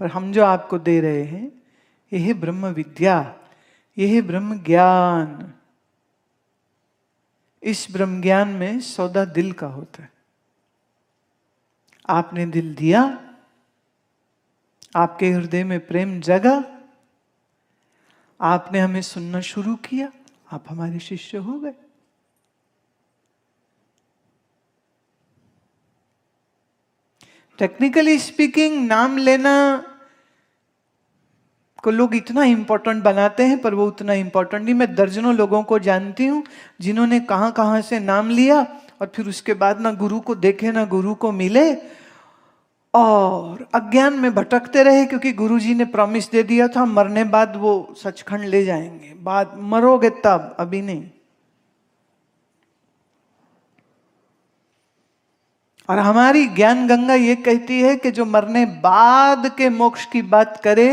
[SPEAKER 1] पर हम जो आपको दे रहे हैं, यह है ब्रह्म विद्या, यह है ब्रह्म ज्ञान। इस ब्रह्म ज्ञान में सौदा दिल का होता है। आपने दिल दिया, आपके हृदय में प्रेम जगा, आपने हमें सुनना शुरू किया, आप हमारे शिष्य हो गए। टेक्निकली स्पीकिंग नाम लेना को लोग इतना इंपॉर्टेंट बनाते हैं, पर वो उतना इंपॉर्टेंट नहीं। मैं दर्जनों लोगों को जानती हूं जिन्होंने कहां कहां से नाम लिया और फिर उसके बाद ना गुरु को देखे ना गुरु को मिले, और अज्ञान में भटकते रहे, क्योंकि गुरुजी ने प्रॉमिस दे दिया था मरने बाद वो सचखंड ले जाएंगे, बाद मरोगे तब, अभी नहीं। और हमारी ज्ञान गंगा ये कहती है कि जो मरने बाद के मोक्ष की बात करे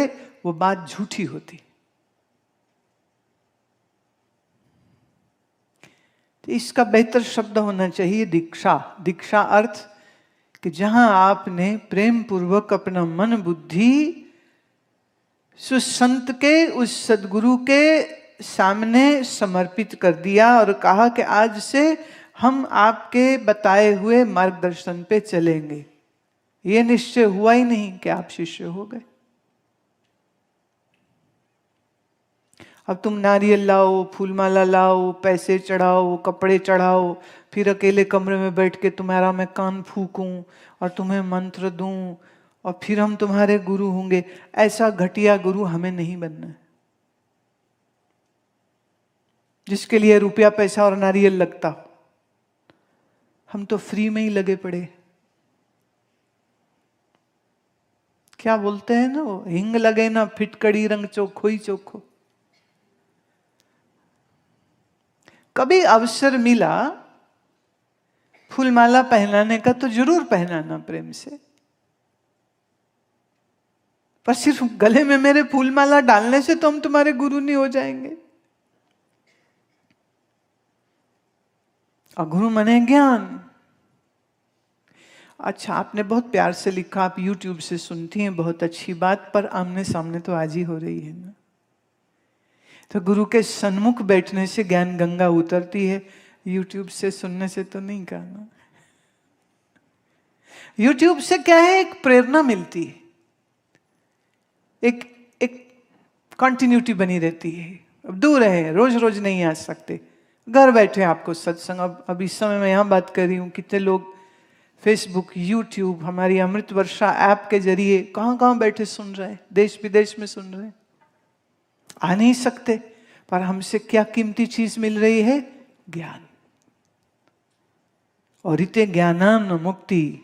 [SPEAKER 1] वो बात झूठी होती। तो इसका बेहतर शब्द होना चाहिए दीक्षा। दीक्षा अर्थ कि जहां आपने प्रेम पूर्वक अपना मन बुद्धि सुसंत के, उस सदगुरु के सामने समर्पित कर दिया और कहा कि आज से हम आपके बताए हुए मार्गदर्शन पे चलेंगे। ये निश्चय हुआ ही नहीं कि आप शिष्य हो गए। अब तुम नारियल लाओ, फूलमाला लाओ, पैसे चढ़ाओ, कपड़े चढ़ाओ, फिर अकेले कमरे में बैठ के तुम्हारा मैं कान फूकूं और तुम्हें मंत्र दूं और फिर हम तुम्हारे गुरु होंगे। ऐसा घटिया गुरु हमें नहीं बनना है, जिसके लिए रुपया पैसा और नारियल लगता। हम तो फ्री में ही लगे पड़े। क्या बोलते हैं ना वो, हिंग लगे ना फिटकड़ी रंग चोखो ही चोखो। कभी अवसर मिला फूलमाला पहनाने का तो जरूर पहनाना प्रेम से, पर सिर्फ गले में मेरे फूलमाला डालने से तो हम तुम्हारे गुरु नहीं हो जाएंगे। और गुरु मने ज्ञान। अच्छा, आपने बहुत प्यार से लिखा, आप YouTube से सुनती हैं, बहुत अच्छी बात, पर आमने सामने तो आज ही हो रही है ना। तो गुरु के सन्मुख बैठने से ज्ञान गंगा उतरती है, YouTube से सुनने से तो नहीं करना। YouTube से क्या है, एक प्रेरणा मिलती है, एक कंटिन्यूटी बनी रहती है। अब दूर है, रोज रोज नहीं आ सकते, घर बैठे आपको सत्संग। अब इस समय मैं यहां बात कर रही हूं, कितने लोग फेसबुक, यूट्यूब, हमारी अमृत वर्षा ऐप के जरिए कहां कहां बैठे सुन रहे हैं, देश विदेश में सुन रहे हैं। आ नहीं सकते, पर हमसे क्या कीमती चीज मिल रही है, ज्ञान। और इते ज्ञानान न मुक्ति,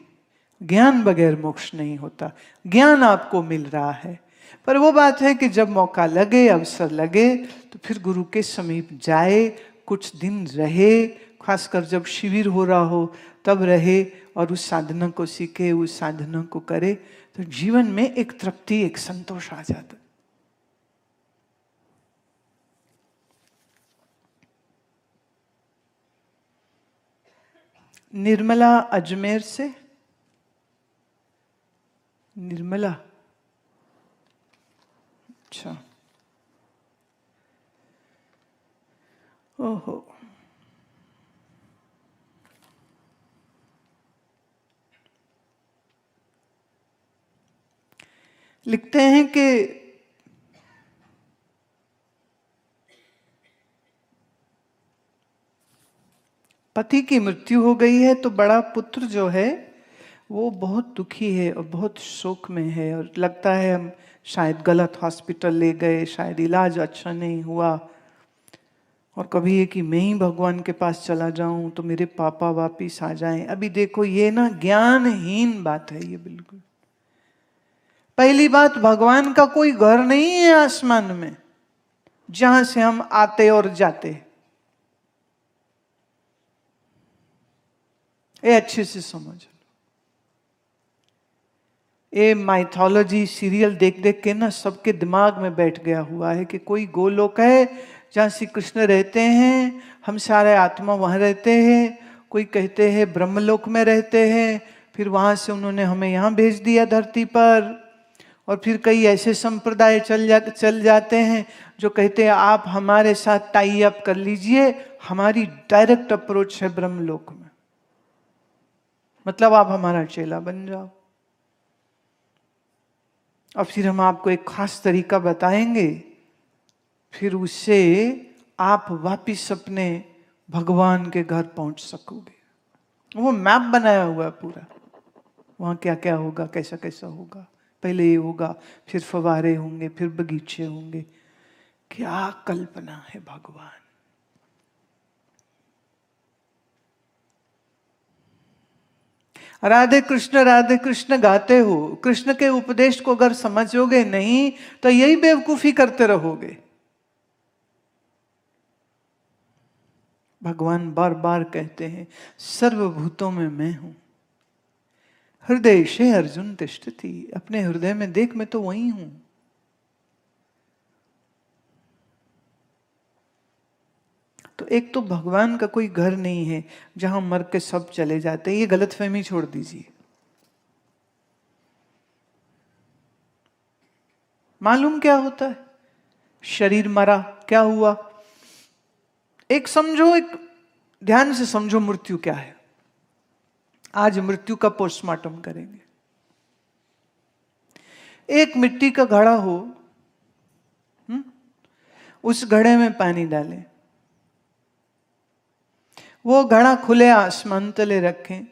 [SPEAKER 1] ज्ञान बगैर मोक्ष नहीं होता। ज्ञान आपको मिल रहा है, पर वो बात है कि जब मौका लगे, अवसर लगे, तो फिर गुरु के समीप जाए, कुछ दिन रहे, खासकर जब शिविर हो रहा हो तब रहे, और उस साधना को सीखे, उस साधना को करे, तो जीवन में एक तृप्ति, एक संतोष आ जाता। निर्मला अजमेर से, निर्मला, अच्छा, ओहो। लिखते हैं कि पति की मृत्यु हो गई है, तो बड़ा पुत्र जो है वो बहुत दुखी है और बहुत शोक में है, और लगता है हम शायद गलत हॉस्पिटल ले गए, शायद इलाज अच्छा नहीं हुआ, और कभी ये कि मैं ही भगवान के पास चला जाऊं तो मेरे पापा वापिस आ जाएं। अभी देखो, ये ना ज्ञानहीन बात है ये, बिल्कुल। पहली बात, भगवान का कोई घर नहीं है आसमान में जहां से हम आते और जाते। ये अच्छे से समझ लो। ये माइथोलॉजी सीरियल देख देख के ना सबके दिमाग में बैठ गया हुआ है कि कोई गोलोक है जहां श्री कृष्ण रहते हैं, हम सारे आत्मा वहां रहते हैं। कोई कहते हैं ब्रह्मलोक में रहते हैं, फिर वहां से उन्होंने हमें यहां भेज दिया धरती पर। और फिर कई ऐसे संप्रदाय चल जाते हैं जो कहते हैं आप हमारे साथ टाई अप कर लीजिए, हमारी डायरेक्ट अप्रोच है ब्रह्मलोक में, मतलब आप हमारा चेला बन जाओ। और फिर हम आपको एक खास तरीका बताएंगे, फिर उससे आप वापिस अपने भगवान के घर पहुंच सकोगे। वो मैप बनाया हुआ है पूरा, वहां क्या क्या होगा, कैसा कैसा होगा। पहले ये होगा, फिर फवारे होंगे, फिर बगीचे होंगे। क्या कल्पना है भगवान। राधे कृष्ण गाते हो, कृष्ण के उपदेश को अगर समझोगे नहीं तो यही बेवकूफी करते रहोगे। भगवान बार बार कहते हैं सर्वभूतों में मैं हूं, हृदय से अर्जुन तिष्ठति, अपने हृदय में देख मैं तो वही हूं। तो एक तो भगवान का कोई घर नहीं है जहां मर के सब चले जाते हैं, ये गलतफहमी छोड़ दीजिए। मालूम क्या होता है, शरीर मरा, क्या हुआ, एक समझो, एक ध्यान से समझो मृत्यु क्या है। आज मृत्यु का पोस्टमार्टम करेंगे। एक मिट्टी का घड़ा हो, उस घड़े में पानी डालें, वो घड़ा खुले आसमान तले रखें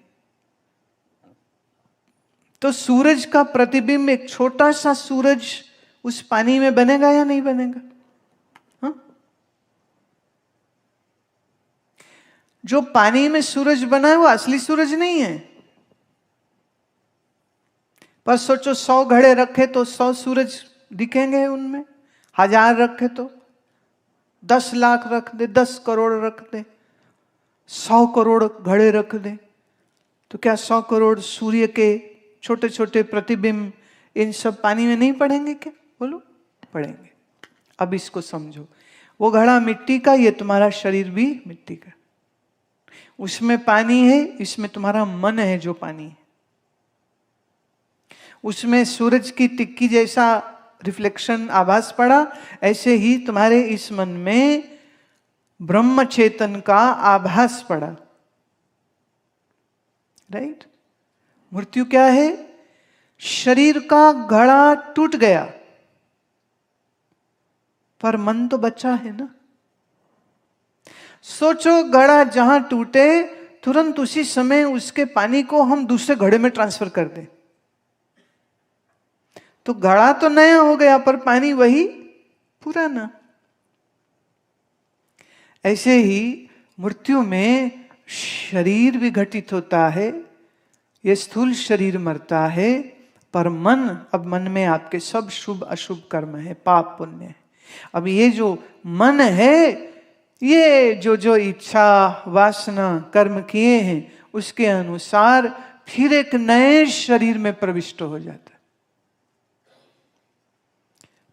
[SPEAKER 1] तो सूरज का प्रतिबिंब, एक छोटा सा सूरज उस पानी में बनेगा या नहीं बनेगा? हाँ? जो पानी में सूरज बना है वो असली सूरज नहीं है। पर सोचो 100 घड़े रखे तो 100 सूरज दिखेंगे उनमें, 1000 रखे तो 10 लाख रख दे, 10 करोड़ रख दे, 100 करोड़ घड़े रख दे, तो क्या 100 करोड़ सूर्य के छोटे छोटे प्रतिबिंब इन सब पानी में नहीं पड़ेंगे क्या? बोलो, पड़ेंगे। अब इसको समझो, वो घड़ा मिट्टी का, ये तुम्हारा शरीर भी मिट्टी का। उसमें पानी है, इसमें तुम्हारा मन है जो पानी है। उसमें सूरज की टिक्की जैसा रिफ्लेक्शन आभास पड़ा, ऐसे ही तुम्हारे इस मन में ब्रह्म चेतन का आभास पड़ा। राइट? मृत्यु क्या है? शरीर का घड़ा टूट गया, पर मन तो बचा है ना। सोचो, घड़ा जहां टूटे तुरंत उसी समय उसके पानी को हम दूसरे घड़े में ट्रांसफर कर दें, तो घड़ा तो नया हो गया पर पानी वही पुराना। ऐसे ही मृत्यु में शरीर भी घटित होता है, ये स्थूल शरीर मरता है, पर मन, अब मन में आपके सब शुभ अशुभ कर्म है, पाप पुण्य है। अब ये जो मन है, ये जो इच्छा वासना कर्म किए हैं उसके अनुसार फिर एक नए शरीर में प्रविष्ट हो जाता है।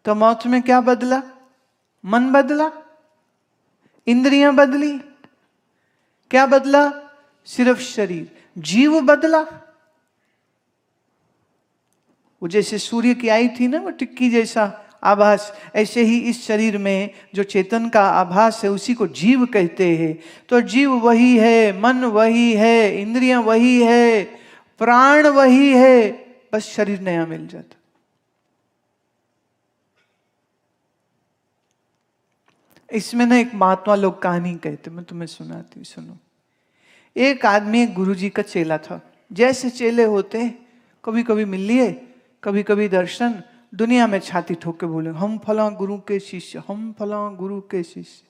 [SPEAKER 1] तो मौत में क्या बदला? मन बदला, इंद्रियां बदली, क्या बदला? सिर्फ शरीर। जीव बदला, वो जैसे सूर्य की आई थी ना वो टिक्की जैसा आभास, ऐसे ही इस शरीर में जो चेतन का आभास है उसी को जीव कहते हैं। तो जीव वही है, मन वही है, इंद्रियां वही है, प्राण वही है, बस शरीर नया मिल जाता। इसमें ना एक महात्मा लोग कहानी कहते, मैं तुम्हें सुनाती हूँ, सुनो। एक आदमी एक गुरुजी का चेला था। जैसे चेले होते, कभी कभी मिल लिए, कभी कभी दर्शन, दुनिया में छाती ठोक के बोले हम फला गुरु के शिष्य, हम फला गुरु के शिष्य।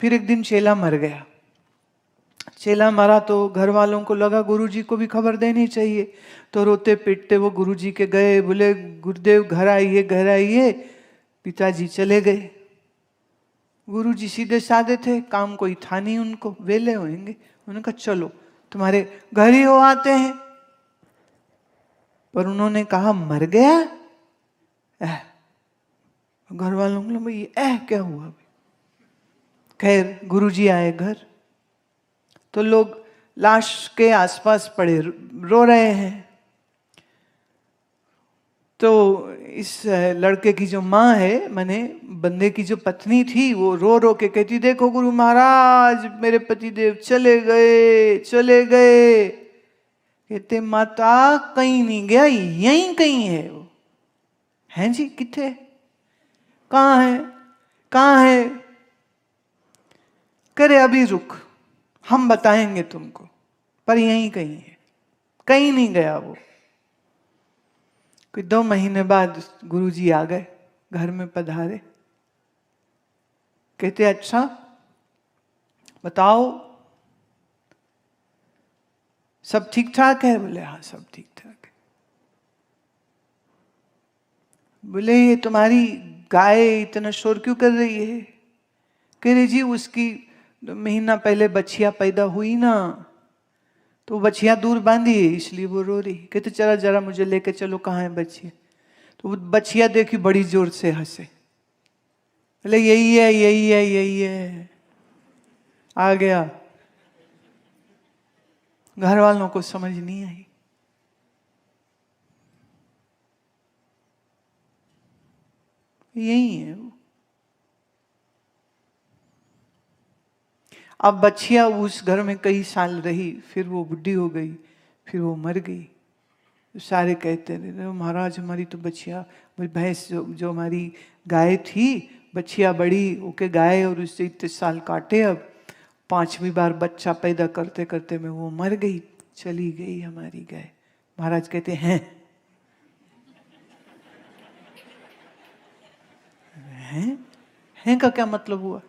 [SPEAKER 1] फिर एक दिन चेला मर गया। चेला मरा तो घर वालों को लगा गुरुजी को भी खबर देनी चाहिए, तो रोते पीटते वो गुरुजी के गए, बोले गुरुदेव घर आइए, घर आइए। पिताजी चले गए। गुरुजी सीधे साधे थे, काम कोई था नहीं उनको, वेले होंगे। उन्होंने कहा चलो तुम्हारे घर ही हो आते हैं। पर उन्होंने कहा मर गया? घर वालों को भाई क्या हुआ? खैर गुरुजी आए घर, तो लोग लाश के आसपास पड़े रो रहे हैं। तो इस लड़के की जो माँ है, माने बंदे की जो पत्नी थी, वो रो रो के कहती देखो गुरु महाराज मेरे पतिदेव चले गए, चले गए। कहते माता कहीं नहीं गया, यहीं कहीं है वो। हैं जी, किथे? कहाँ है? कहाँ है? करे अभी रुक, हम बताएंगे तुमको, पर यहीं कहीं है, कहीं नहीं गया वो। कोई 2 महीने बाद गुरुजी आ गए, घर में पधारे। कहते अच्छा बताओ सब ठीक ठाक है? बोले हाँ सब ठीक ठाक है। बोले ये तुम्हारी गाय इतना शोर क्यों कर रही है? कह रही जी उसकी महीना पहले बछिया पैदा हुई ना, तो बछिया दूर बांधी है इसलिए वो रो रही। कहते चला जरा मुझे लेके चलो, कहाँ है बछिया? तो वो बछिया देखी बड़ी जोर से हंसे, बोले यही है, यही है, यही है। आ गया। घर वालों को समझ नहीं आई। यही है वो। अब बच्चिया उस घर में कई साल रही, फिर वो बुढ़ी हो गई, फिर वो मर गई। तो सारे कहते रहे महाराज हमारी तो बच्चिया, भैंस जो हमारी गाय थी, बच्चिया बड़ी होके गाय और उससे इतने साल काटे, अब 5वीं बार बच्चा पैदा करते करते में वो मर गई, चली गई हमारी गाय। महाराज कहते हैं हैं का क्या मतलब हुआ?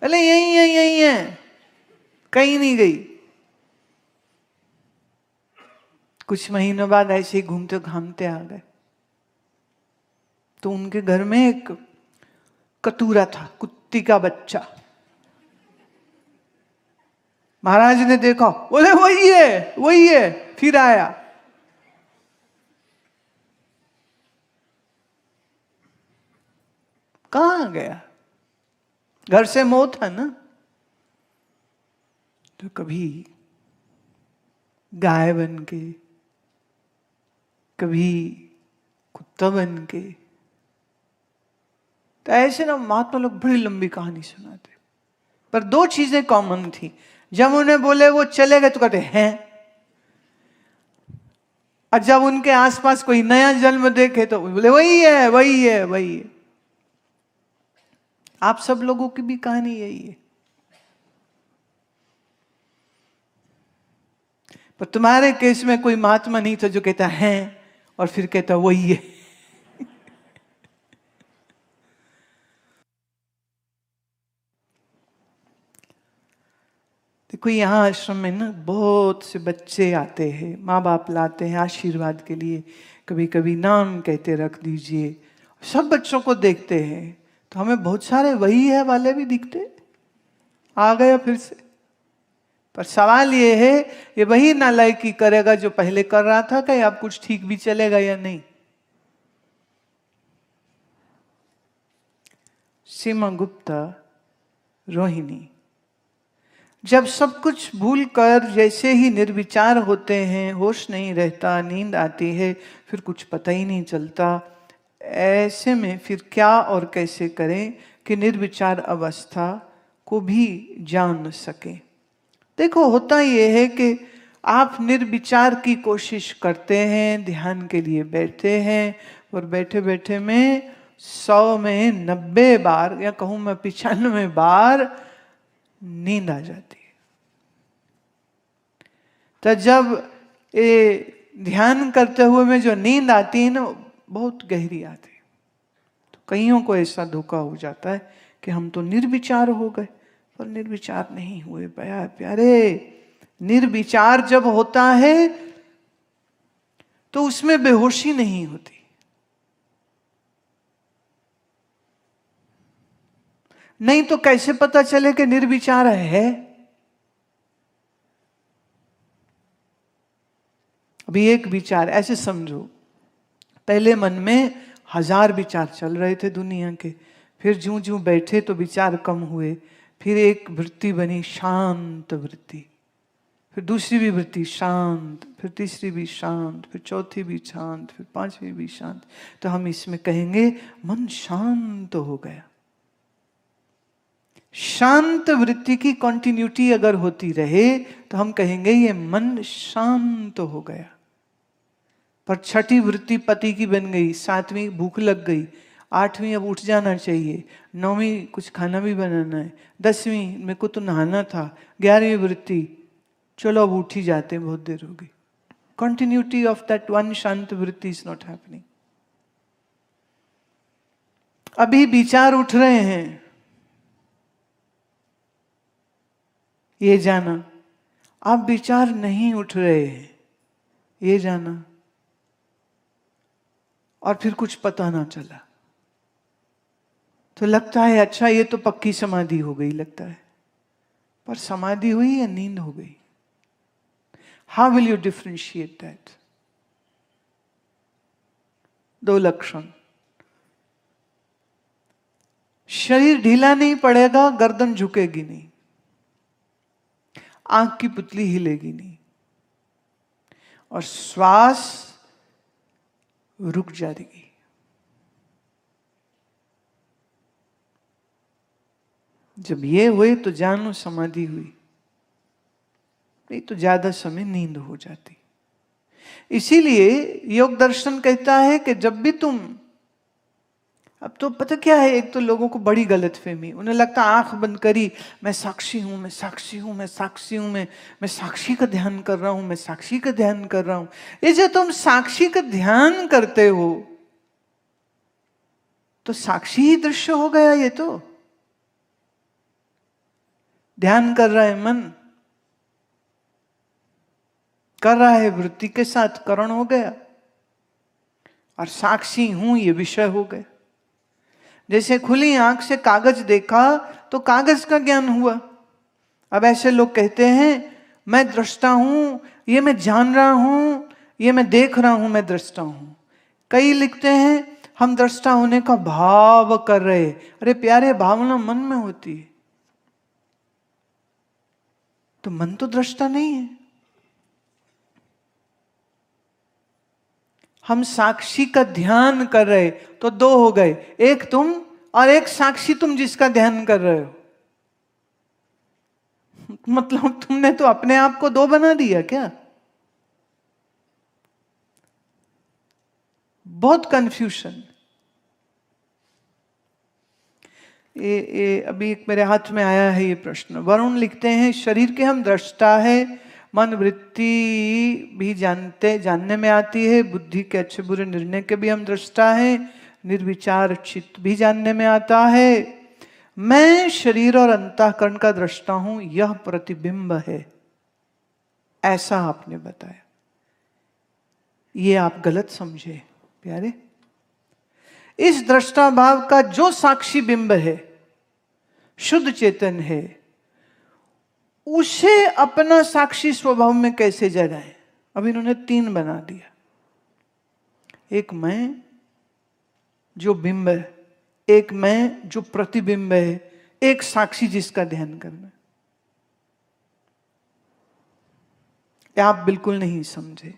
[SPEAKER 1] अरे यही है, कहीं नहीं गई। कुछ महीनों बाद ऐसे ही घूमते घामते आ गए, तो उनके घर में एक कतूरा था, कुत्ती का बच्चा। महाराज ने देखा, बोले वही है। फिर आया, कहां गया? घर से मोह था ना। तो कभी गाय बन के, कभी कुत्ता बन के। तो ऐसे ना महात्मा लोग बड़ी लंबी कहानी सुनाते, पर 2 चीजें कॉमन थी। जब उन्हें बोले वो चले गए तो कहते हैं, और जब उनके आसपास कोई नया जन्म देखे तो बोले वही है। आप सब लोगों की भी कहानी यही है, पर तुम्हारे केस में कोई महात्मा नहीं था जो कहता है और फिर कहता वही है। देखो यहाँ आश्रम में ना बहुत से बच्चे आते हैं, माँ बाप लाते हैं आशीर्वाद के लिए, कभी कभी नाम कहते रख दीजिए। सब बच्चों को देखते हैं तो हमें बहुत सारे वही है वाले भी दिखते, आ गया फिर से। पर सवाल ये है, ये वही नालायकी करेगा जो पहले कर रहा था, कि अब कुछ ठीक भी चलेगा या नहीं? सीमा गुप्ता, रोहिणी, जब सब कुछ भूल कर जैसे ही निर्विचार होते हैं, होश नहीं रहता, नींद आती है, फिर कुछ पता ही नहीं चलता, ऐसे में फिर क्या और कैसे करें कि निर्विचार अवस्था को भी जान सके? देखो होता यह है कि आप निर्विचार की कोशिश करते हैं, ध्यान के लिए बैठते हैं, और बैठे बैठे में 100 में 90 बार या कहूँ मैं 95 बार नींद आ जाती है। तो जब ये ध्यान करते हुए में जो नींद आती है ना, बहुत गहरी आती है। तो कईयों को ऐसा धोखा हो जाता है कि हम तो निर्विचार हो गए, पर निर्विचार नहीं हुए प्यारे। निर्विचार जब होता है तो उसमें बेहोशी नहीं होती। नहीं तो कैसे पता चले कि निर्विचार है? अभी एक विचार ऐसे समझो, पहले मन में 1000 विचार चल रहे थे दुनिया के, फिर ज्यों ज्यों बैठे तो विचार कम हुए, फिर एक वृत्ति बनी शांत वृत्ति, फिर दूसरी भी वृत्ति शांत, फिर तीसरी भी शांत, फिर चौथी भी शांत, फिर 5वीं भी शांत। तो हम इसमें कहेंगे मन शांत हो गया। शांत वृत्ति की कंटिन्यूटी अगर होती रहे तो हम कहेंगे ये मन शांत हो गया। पर 6ठी वृत्ति पति की बन गई, 7वीं भूख लग गई, 8वीं अब उठ जाना चाहिए, 9वीं कुछ खाना भी बनाना है, 10वीं मेरे को तो नहाना था, 11वीं वृत्ति चलो अब उठ ही जाते हैं, बहुत देर हो गई। कंटिन्यूटी ऑफ दैट वन शांत वृत्ति इज नॉट हैपनिंग। अभी विचार उठ रहे हैं, ये जाना। अब विचार नहीं उठ रहे हैं, ये जाना। और फिर कुछ पता ना चला तो लगता है अच्छा ये तो पक्की समाधि हो गई लगता है, पर समाधि हुई या नींद हो गई? How will you differentiate that? 2 लक्षण। शरीर ढीला नहीं पड़ेगा, गर्दन झुकेगी नहीं, आंख की पुतली हिलेगी नहीं, और श्वास रुक जाएगी। जब ये हुए तो जानो समाधि हुई, नहीं तो ज्यादा समय नींद हो जाती। इसीलिए योग दर्शन कहता है कि जब भी तुम अब तो पता क्या है, एक तो लोगों को बड़ी गलतफहमी, उन्हें लगता आंख बंद करी मैं साक्षी हूं, मैं साक्षी हूं, मैं साक्षी हूं, मैं साक्षी का ध्यान कर रहा हूं, मैं साक्षी का ध्यान कर रहा हूं। ये जो तुम साक्षी का ध्यान करते हो तो साक्षी ही दृश्य हो गया। ये तो ध्यान कर रहा है मन, कर रहा है वृत्ति के साथ, करण हो गया, और साक्षी हूं ये विषय हो गया। जैसे खुली आंख से कागज देखा तो कागज का ज्ञान हुआ। अब ऐसे लोग कहते हैं मैं दृष्टा हूं, ये मैं जान रहा हूं, ये मैं देख रहा हूं, मैं दृष्टा हूं। कई लिखते हैं हम दृष्टा होने का भाव कर रहे। अरे प्यारे, भावना मन में होती है, तो मन तो दृष्टा नहीं है। हम साक्षी का ध्यान कर रहे तो दो हो गए, एक तुम और एक साक्षी तुम जिसका ध्यान कर रहे हो। मतलब तुमने तो अपने आप को दो बना दिया क्या? बहुत कंफ्यूजन। ये अभी एक मेरे हाथ में आया है ये प्रश्न। वरुण लिखते हैं शरीर के हम दृष्टा है, मन वृत्ति भी जानने में आती है, बुद्धि के अच्छे बुरे निर्णय के भी हम दृष्टा है, निर्विचार चित्त भी जानने में आता है। मैं शरीर और अंतःकरण का दृष्टा हूं, यह प्रतिबिंब है, ऐसा आपने बताया। ये आप गलत समझे प्यारे। इस दृष्टा भाव का जो साक्षी बिंब है, शुद्ध चेतन है, उसे अपना साक्षी स्वभाव में कैसे जगाएं? अब इन्होंने तीन बना दिया। एक मैं जो बिंब है, एक मैं जो प्रतिबिंब है, एक साक्षी जिसका ध्यान करना। आप बिल्कुल नहीं समझे।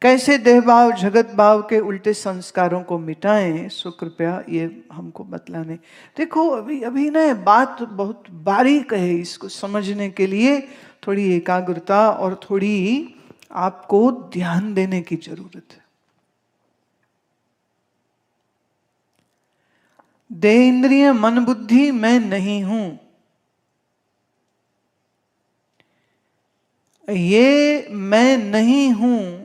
[SPEAKER 1] कैसे देह भाव जगत भाव के उल्टे संस्कारों को मिटाएं, सो कृपया ये हमको बतलाने। देखो अभी ना बात बहुत बारीक है, इसको समझने के लिए थोड़ी एकाग्रता और थोड़ी आपको ध्यान देने की जरूरत है। देह इंद्रिय मन बुद्धि मैं नहीं हूं, ये मैं नहीं हूं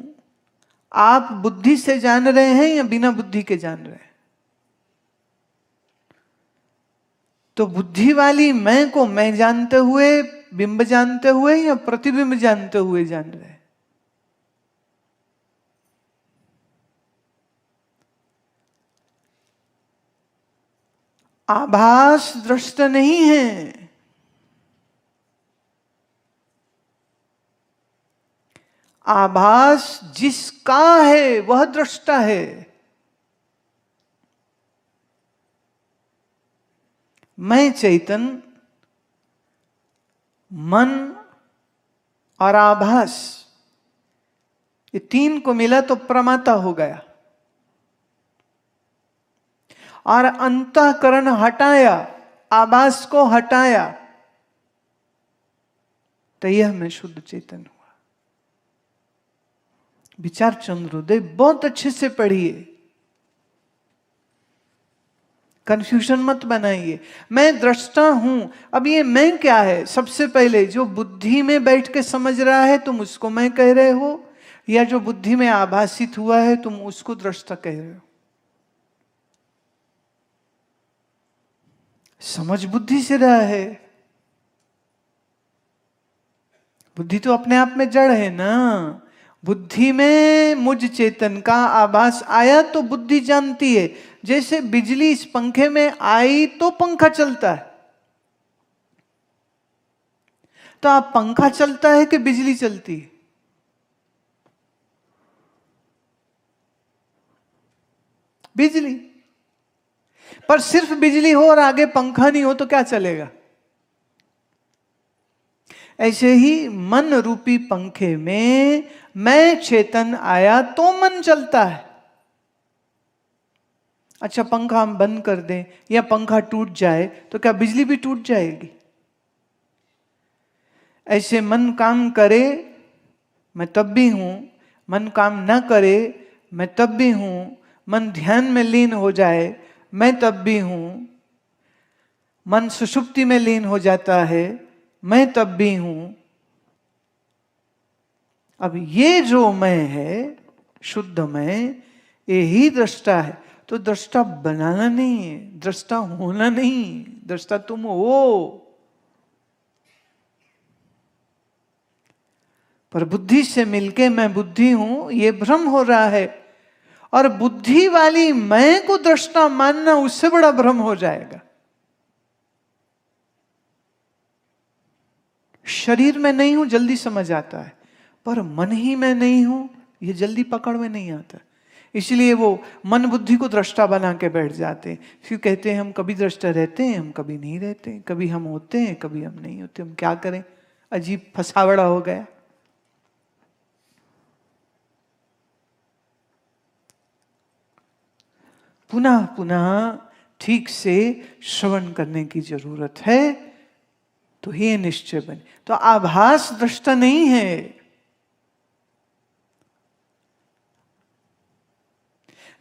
[SPEAKER 1] आप बुद्धि से जान रहे हैं या बिना बुद्धि के जान रहे हैं? तो बुद्धि वाली मैं को मैं जानते हुए, बिंब जानते हुए या प्रतिबिंब जानते हुए जान रहे हैं? आभास दृष्ट नहीं है, आभास जिसका है वह दृष्टा है। मैं चैतन, मन और आभास, ये तीन को मिला तो प्रमाता हो गया। और अंतःकरण हटाया, आभास को हटाया, तो यह मैं शुद्ध चेतन हुआ। विचार चंद्रोदय बहुत अच्छे से पढ़िए, कंफ्यूजन मत बनाइए। मैं दृष्टा हूं, अब ये मैं क्या है? सबसे पहले जो बुद्धि में बैठ के समझ रहा है तुम उसको मैं कह रहे हो, या जो बुद्धि में आभासित हुआ है तुम उसको दृष्टा कह रहे हो? समझ बुद्धि से रहा है। बुद्धि तो अपने आप में जड़ है ना। बुद्धि में मुझ चेतन का आभास आया तो बुद्धि जानती है। जैसे बिजली इस पंखे में आई तो पंखा चलता है। तो आप पंखा चलता है कि बिजली चलती है? बिजली। पर सिर्फ बिजली हो और आगे पंखा नहीं हो तो क्या चलेगा? ऐसे ही मन रूपी पंखे में मैं चेतन आया तो मन चलता है। अच्छा, पंखा हम बंद कर दें या पंखा टूट जाए तो क्या बिजली भी टूट जाएगी? ऐसे मन काम करे मैं तब भी हूं, मन काम ना करे मैं तब भी हूं, मन ध्यान में लीन हो जाए मैं तब भी हूं। मन सुषुप्ति में लीन हो जाता है, मैं तब भी हूं। अब ये जो मैं है, शुद्ध मैं, ये ही दृष्टा है। तो दृष्टा बनाना नहीं है, दृष्टा होना नहीं, दृष्टा तुम हो। पर बुद्धि से मिलके मैं बुद्धि हूं, ये भ्रम हो रहा है। और बुद्धि वाली मैं को दृष्टा मानना, उससे बड़ा भ्रम हो जाएगा। शरीर में नहीं हूं जल्दी समझ आता है, पर मन ही में नहीं हूं ये जल्दी पकड़ में नहीं आता। इसलिए वो मन बुद्धि को दृष्टा बना के बैठ जाते हैं। फिर कहते हैं हम कभी दृष्टा रहते हैं, हम कभी नहीं रहते, कभी हम होते हैं, कभी हम नहीं होते, हम क्या करें। अजीब फसावड़ा हो गया। पुनः पुनः ठीक से श्रवण करने की जरूरत है, तो ये निश्चय बने। तो आभास दृष्टा नहीं है।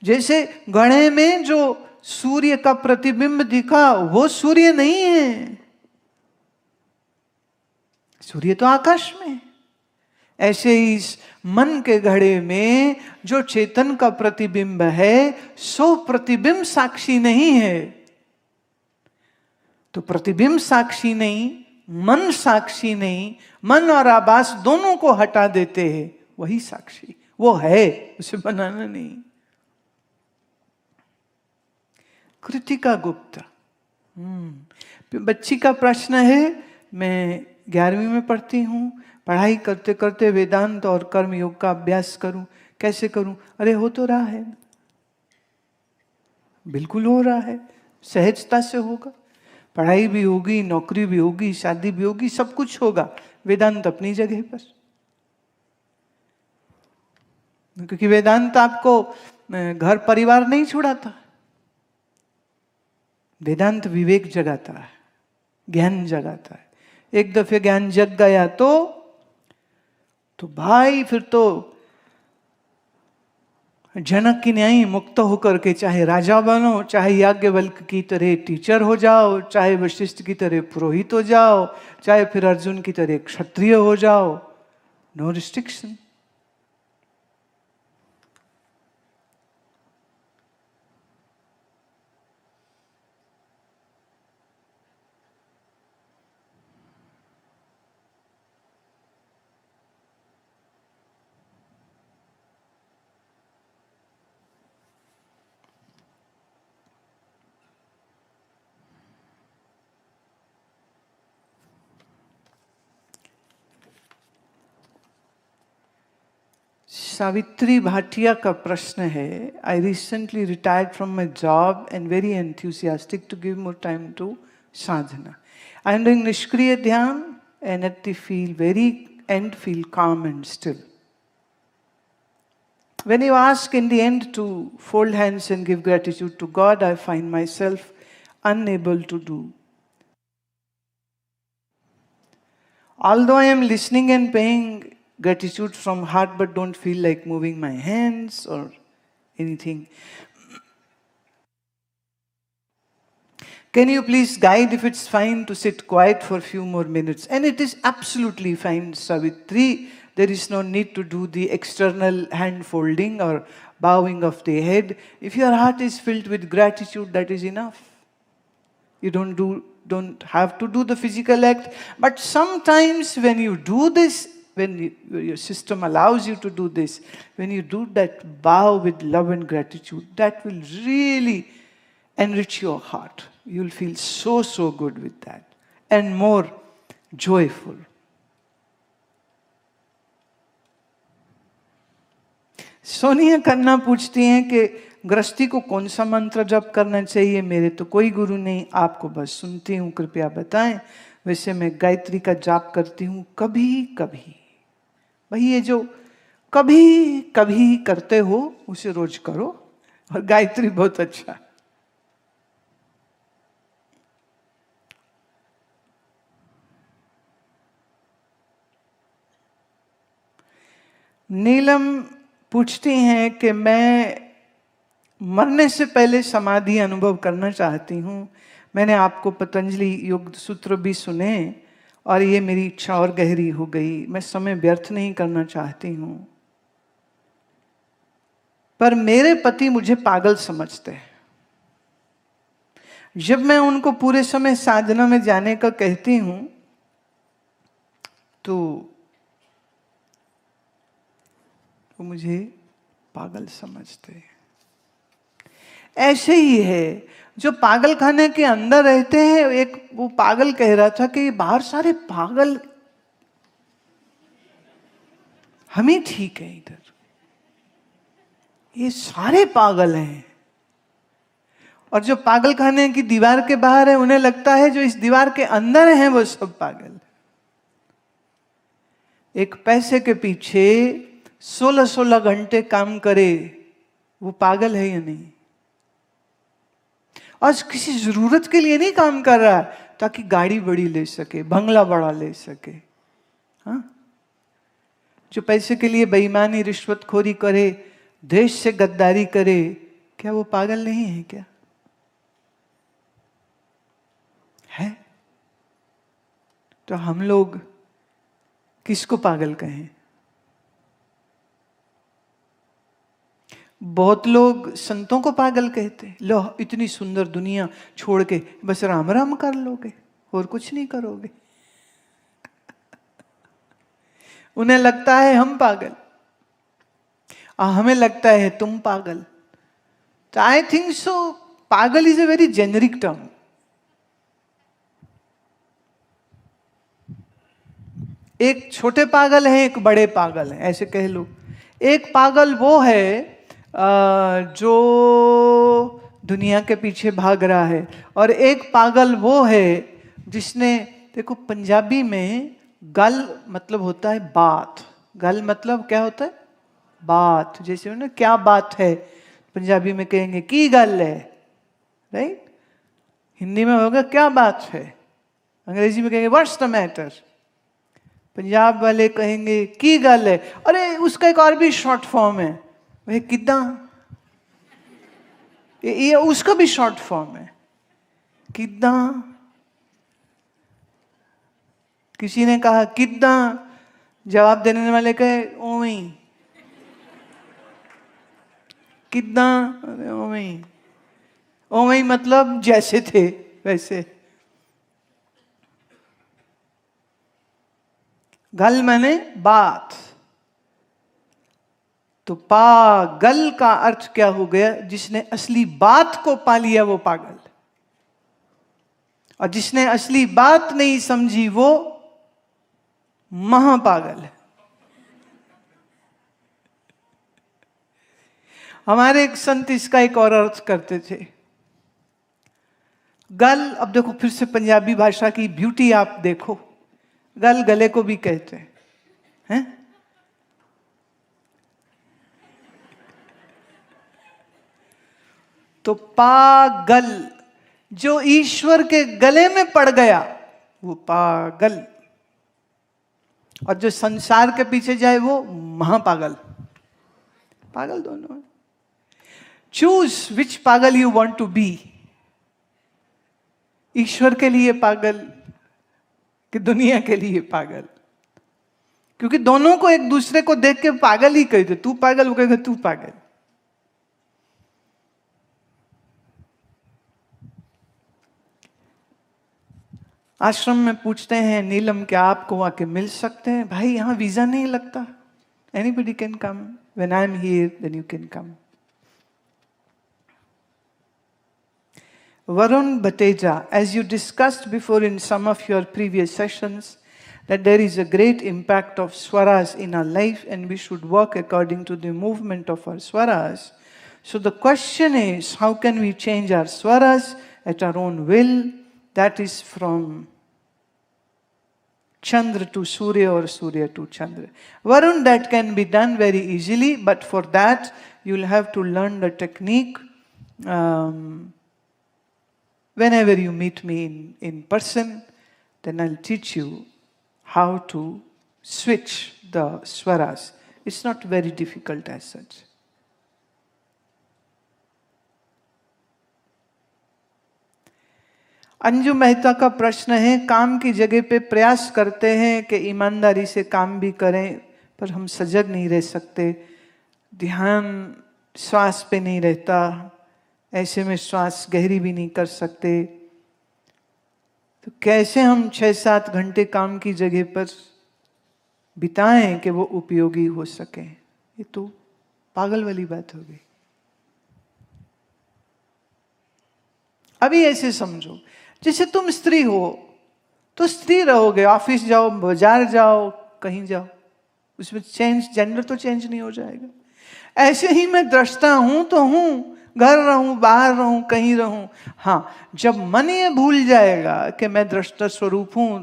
[SPEAKER 1] जैसे घड़े में जो सूर्य का प्रतिबिंब दिखा, वो सूर्य नहीं है, सूर्य तो आकाश में। ऐसे ही इस मन के घड़े में जो चेतन का प्रतिबिंब है, सो प्रतिबिंब साक्षी नहीं है। तो प्रतिबिंब साक्षी नहीं, मन साक्षी नहीं, मन और आभास दोनों को हटा देते हैं, वही साक्षी। वो है, उसे बनाना नहीं। कृतिका गुप्ता, बच्ची का प्रश्न है, मैं 11वीं में पढ़ती हूँ, पढ़ाई करते करते वेदांत और कर्म योग का अभ्यास करूं, कैसे करूं? अरे हो तो रहा है, बिल्कुल हो रहा है, सहजता से होगा। पढ़ाई भी होगी, नौकरी भी होगी, शादी भी होगी, सब कुछ होगा। वेदांत अपनी जगह पर, क्योंकि वेदांत आपको घर परिवार नहीं छुड़ाता। वेदांत विवेक जगाता है, ज्ञान जगाता है। एक दफे ज्ञान जग गया तो भाई फिर तो जनक की न्यायी मुक्त होकर के चाहे राजा बनो, चाहे याज्ञवल्क्य की तरह टीचर हो जाओ, चाहे वशिष्ठ की तरह पुरोहित हो जाओ, चाहे फिर अर्जुन की तरह क्षत्रिय हो जाओ, नो रिस्ट्रिक्शन। सावित्री भाटिया का प्रश्न है, I recently retired from my job and very enthusiastic to give more time to sadhana. I am doing Nishkriya Dhyan and at the very end feel calm and still. When you ask in the end to fold hands and give gratitude to God, I find myself unable to do. Although I am listening and paying gratitude from heart but don't feel like moving my hands or anything. Can you please guide if it's fine to sit quiet for a few more minutes? And it is absolutely fine, Savitri. There is no need to do the external hand folding or bowing of the head. If your heart is filled with gratitude, that is enough. You don't have to do the physical act. But sometimes when you do this, when your system allows you to do this, when you do that bow with love and gratitude, that will really enrich your heart. You'll feel so good with that and more joyful. Sonia Khanna पूछती हैं कि गृहस्थी को कौन सा मंत्र जप करना चाहिए? मेरे तो कोई गुरु नहीं, आपको बस सुनती हूँ, कृपया बताएं। वैसे मैं गायत्री का जाप करती हूँ कभी कभी। भाई ये जो कभी कभी करते हो उसे रोज करो, और गायत्री बहुत अच्छा। नीलम पूछती हैं कि मैं मरने से पहले समाधि अनुभव करना चाहती हूँ। मैंने आपको पतंजलि योग सूत्र भी सुने और ये मेरी इच्छा और गहरी हो गई। मैं समय व्यर्थ नहीं करना चाहती हूँ, पर मेरे पति मुझे पागल समझते हैं। जब मैं उनको पूरे समय साधना में जाने का कहती हूँ तो वो मुझे पागल समझते हैं। ऐसे ही है, जो पागल खाने के अंदर रहते हैं, एक वो पागल कह रहा था कि बाहर सारे पागल, हम ही ठीक है, इधर ये सारे पागल हैं। और जो पागल खाने की दीवार के बाहर है, उन्हें लगता है जो इस दीवार के अंदर हैं वो सब पागल। एक पैसे के पीछे 16-16 घंटे काम करे, वो पागल है या नहीं? और किसी जरूरत के लिए नहीं काम कर रहा है, ताकि गाड़ी बड़ी ले सके, बंगला बड़ा ले सके। हाँ, जो पैसे के लिए बेईमानी रिश्वतखोरी करे, देश से गद्दारी करे, क्या वो पागल नहीं है? क्या है? तो हम लोग किसको पागल कहें? बहुत लोग संतों को पागल कहते, लो इतनी सुंदर दुनिया छोड़ के बस राम राम कर लोगे और कुछ नहीं करोगे। उन्हें लगता है हम पागल, हमें लगता है तुम पागल। तो आई थिंक सो पागल is a very generic term. एक छोटे पागल है, एक बड़े पागल है, ऐसे कह लो। एक पागल वो है जो दुनिया के पीछे भाग रहा है, और एक पागल वो है जिसने, देखो पंजाबी में गल मतलब होता है बात। गल मतलब क्या होता है? बात। जैसे ना क्या बात है, पंजाबी में कहेंगे की गल है, राइट? हिंदी में होगा क्या बात है, अंग्रेजी में कहेंगे व्हाट्स द मैटर, पंजाब वाले कहेंगे की गल है। अरे उसका एक और भी शॉर्ट फॉर्म है, वह किदा, ये उसका भी शॉर्ट फॉर्म है किदा। किसी ने कहा किदा, जवाब देने वाले कहे ओवे किदा, ओवे ओवे मतलब जैसे थे वैसे। गल माने बात। तो पागल का अर्थ क्या हो गया? जिसने असली बात को पा लिया वो पागल, और जिसने असली बात नहीं समझी वो महापागल है। हमारे एक संत इसका एक और अर्थ करते थे। गल, अब देखो फिर से पंजाबी भाषा की ब्यूटी आप देखो, गल गले को भी कहते हैं। तो पागल जो ईश्वर के गले में पड़ गया वो पागल, और जो संसार के पीछे जाए वो महापागल। पागल दोनों। चूज विच पागल यू वांट टू बी। ईश्वर के लिए पागल कि दुनिया के लिए पागल? क्योंकि दोनों को एक दूसरे को देख के पागल ही कहते, तू पागल, वो कहेगा तू पागल। आश्रम में पूछते हैं नीलम क्या आपको आके मिल सकते हैं? भाई यहां वीजा नहीं लगता, anybody can come, when I am here then you can come. Varun Bateja, as you discussed before in some of your previous sessions, that there is a great impact of swaras in our life and we should work according to the movement of our swaras. So the question is, how can we change our swaras at our own will? That is from Chandra to Surya or Surya to Chandra. Varun, that can be done very easily, but for that you'll have to learn the technique. Whenever you meet me in person, then I'll teach you how to switch the swaras. It's not very difficult as such. Anju Mehta का प्रश्न है, काम की जगह पे प्रयास करते हैं कि ईमानदारी से काम भी करें, पर हम सजग नहीं रह सकते, ध्यान श्वास पे नहीं रहता, ऐसे में श्वास गहरी भी नहीं कर सकते, तो कैसे हम 6-7 घंटे काम की जगह पर बिताएं कि वो उपयोगी हो सके? ये तो पागल वाली बात हो गई। अभी ऐसे समझो, जैसे तुम स्त्री हो तो स्त्री रहोगे, ऑफिस जाओ, बाजार जाओ, कहीं जाओ, उसमें चेंज, जेंडर तो चेंज नहीं हो जाएगा। ऐसे ही मैं दृष्टा हूं तो हूं, घर रहूं, बाहर रहूं, कहीं रहूं। हाँ, जब मन ये भूल जाएगा कि मैं दृष्टा स्वरूप हूं,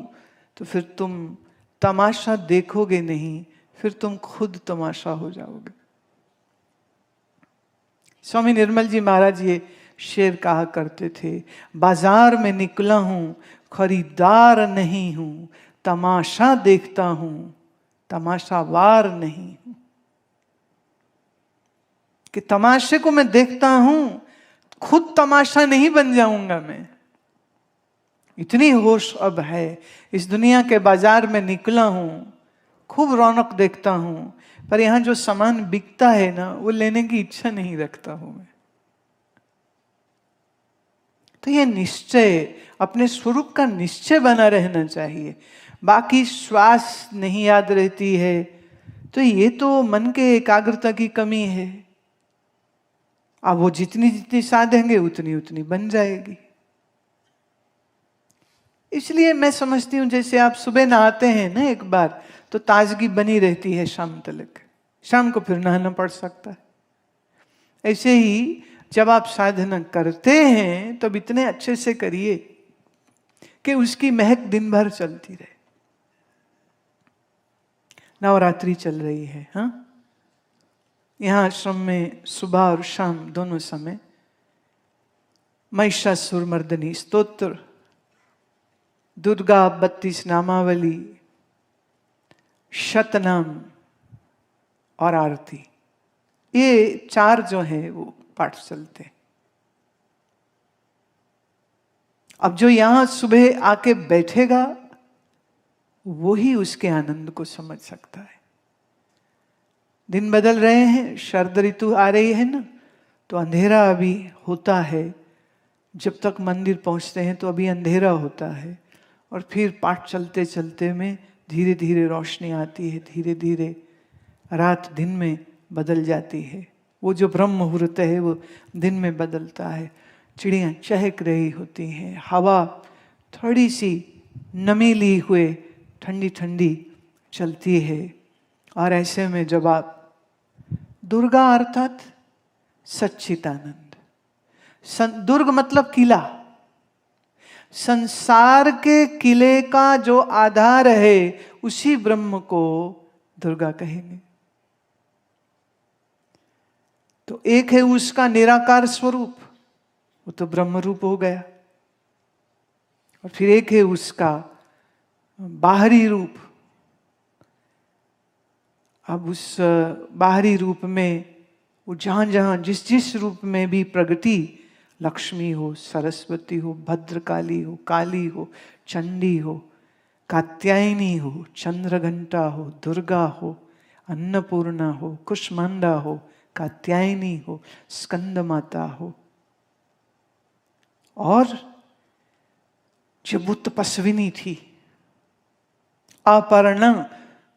[SPEAKER 1] तो फिर तुम तमाशा देखोगे नहीं, फिर तुम खुद तमाशा हो जाओगे। स्वामी निर्मल जी महाराज ये शेर कहा करते थे, बाजार में निकला हूं, खरीदार नहीं हूं, तमाशा देखता हूं, तमाशावार नहीं हूं। कि तमाशे को मैं देखता हूं, खुद तमाशा नहीं बन जाऊंगा मैं। इतनी होश अब है, इस दुनिया के बाजार में निकला हूं, खूब रौनक देखता हूं, पर यहां जो सामान बिकता है ना, वो लेने की इच्छा नहीं रखता हूं मैं। तो ये निश्चय, अपने स्वरूप का निश्चय बना रहना चाहिए। बाकी श्वास नहीं याद रहती है, तो ये तो मन के एकाग्रता की कमी है। अब वो जितनी जितनी साधेंगे उतनी उतनी बन जाएगी। इसलिए मैं समझती हूं, जैसे आप सुबह नहाते हैं ना एक बार, तो ताजगी बनी रहती है शाम तक, शाम को फिर नहाना पड़ सकता है। ऐसे ही जब आप साधना करते हैं तब इतने अच्छे से करिए कि उसकी महक दिन भर चलती रहे। नवरात्रि चल रही है, हाँ, यहाँ आश्रम में सुबह और शाम दोनों समय महिषासुर मर्दनी स्तोत्र, दुर्गा 32 नामावली, शतनाम और आरती, ये 4 जो है वो पाठ चलते। अब जो यहां सुबह आके बैठेगा वो ही उसके आनंद को समझ सकता है। दिन बदल रहे हैं, शरद ऋतु आ रही है ना, तो अंधेरा अभी होता है। जब तक मंदिर पहुंचते हैं तो अभी अंधेरा होता है, और फिर पाठ चलते चलते में धीरे धीरे रोशनी आती है, धीरे धीरे रात दिन में बदल जाती है। वो जो ब्रह्म मुहूर्त है वो दिन में बदलता है। चिड़ियाँ चहक रही होती हैं, हवा थोड़ी सी नमी ली हुए ठंडी ठंडी चलती है। और ऐसे में जब आप दुर्गा अर्थात सच्चिदानंद, दुर्ग मतलब किला, संसार के किले का जो आधार है उसी ब्रह्म को दुर्गा कहेंगे। तो एक है उसका निराकार स्वरूप, वो तो ब्रह्म रूप हो गया, और फिर एक है उसका बाहरी रूप। अब उस बाहरी रूप में वो जहां जहां जिस जिस रूप में भी प्रगति, लक्ष्मी हो, सरस्वती हो, भद्रकाली हो, काली हो, चंडी हो, कात्यायनी हो, चंद्रघंटा हो, दुर्गा हो, अन्नपूर्णा हो, कुष्मांडा हो, कात्यायनी हो, स्कंद माता हो, और जब वो तपस्विनी थी, अपर्णा,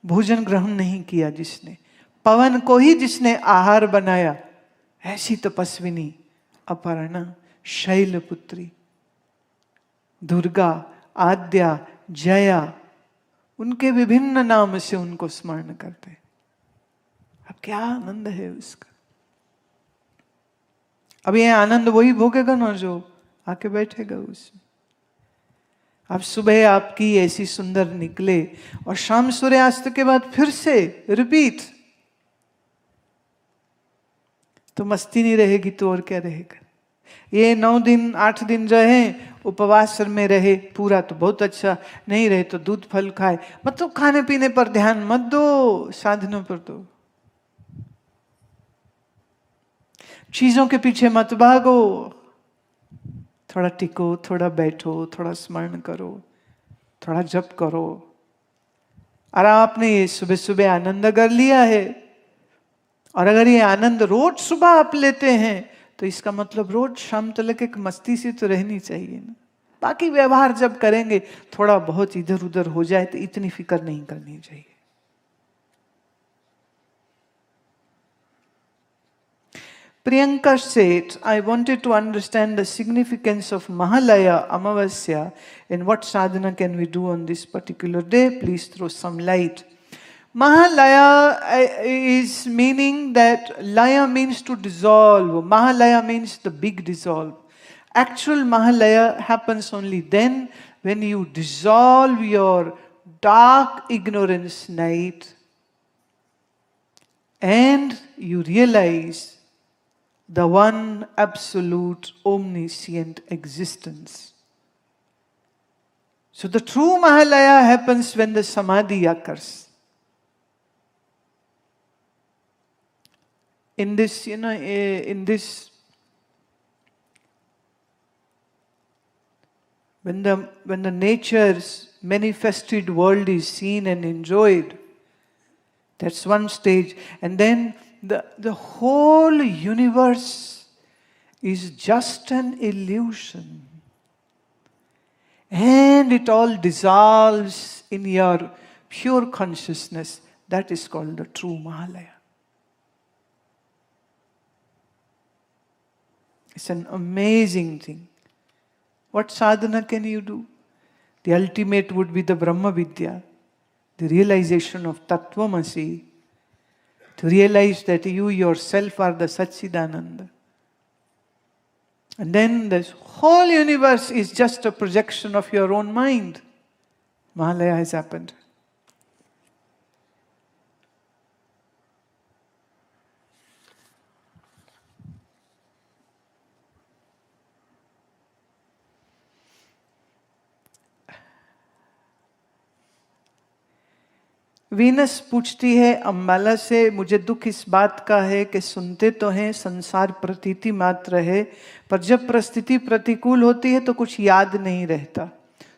[SPEAKER 1] भोजन ग्रहण नहीं किया जिसने, पवन को ही जिसने आहार बनाया, ऐसी तपस्विनी अपर्णा, शैलपुत्री, दुर्गा, आद्या, जया, उनके विभिन्न नाम से उनको स्मरण करते। अब क्या आनंद है उसका। अब ये आनंद वही भोगेगा ना जो आके बैठेगा उसमें। अब सुबह आपकी ऐसी सुंदर निकले और शाम सूर्यास्त के बाद फिर से रिपीट, तो मस्ती नहीं रहेगी तो और क्या रहेगा। ये 9 दिन 8 दिन रहे उपवास में रहे पूरा तो बहुत अच्छा, नहीं रहे तो दूध फल खाए, मतलब खाने पीने पर ध्यान मत दो, साधनों पर दो, चीजों के पीछे मत भागो, थोड़ा टिको, थोड़ा बैठो, थोड़ा स्मरण करो, थोड़ा जप करो। और आपने ये सुबह सुबह आनंद कर लिया है, और अगर ये आनंद रोज सुबह आप लेते हैं तो इसका मतलब रोज शाम तक एक मस्ती सी तो रहनी चाहिए ना। बाकी व्यवहार जब करेंगे थोड़ा बहुत इधर उधर हो जाए तो इतनी फिक्र नहीं करनी चाहिए। Priyanka said, I wanted to understand the significance of Mahalaya Amavasya and what sadhana can we do on this particular day. Please throw some light. Mahalaya is meaning that Laya means to dissolve. Mahalaya means the big dissolve. Actual Mahalaya happens only then when you dissolve your dark ignorance night and you realize the one absolute omniscient existence. So the true Mahalaya happens when the Samadhi occurs. In this, when the nature's manifested world is seen and enjoyed, that's one stage. And then the whole universe is just an illusion. And it all dissolves in your pure consciousness. That is called the true Mahalaya. It's an amazing thing. What sadhana can you do? The ultimate would be the Brahma Vidya, the realization of Tattvamasi, to realize that you yourself are the Satchidananda. And then this whole universe is just a projection of your own mind. Mahalaya has happened. Venus पूछती है अम्बाला से, मुझे दुख इस बात का है कि सुनते तो हैं संसार प्रतीति मात्र है, पर जब परिस्थिति प्रतिकूल होती है तो कुछ याद नहीं रहता।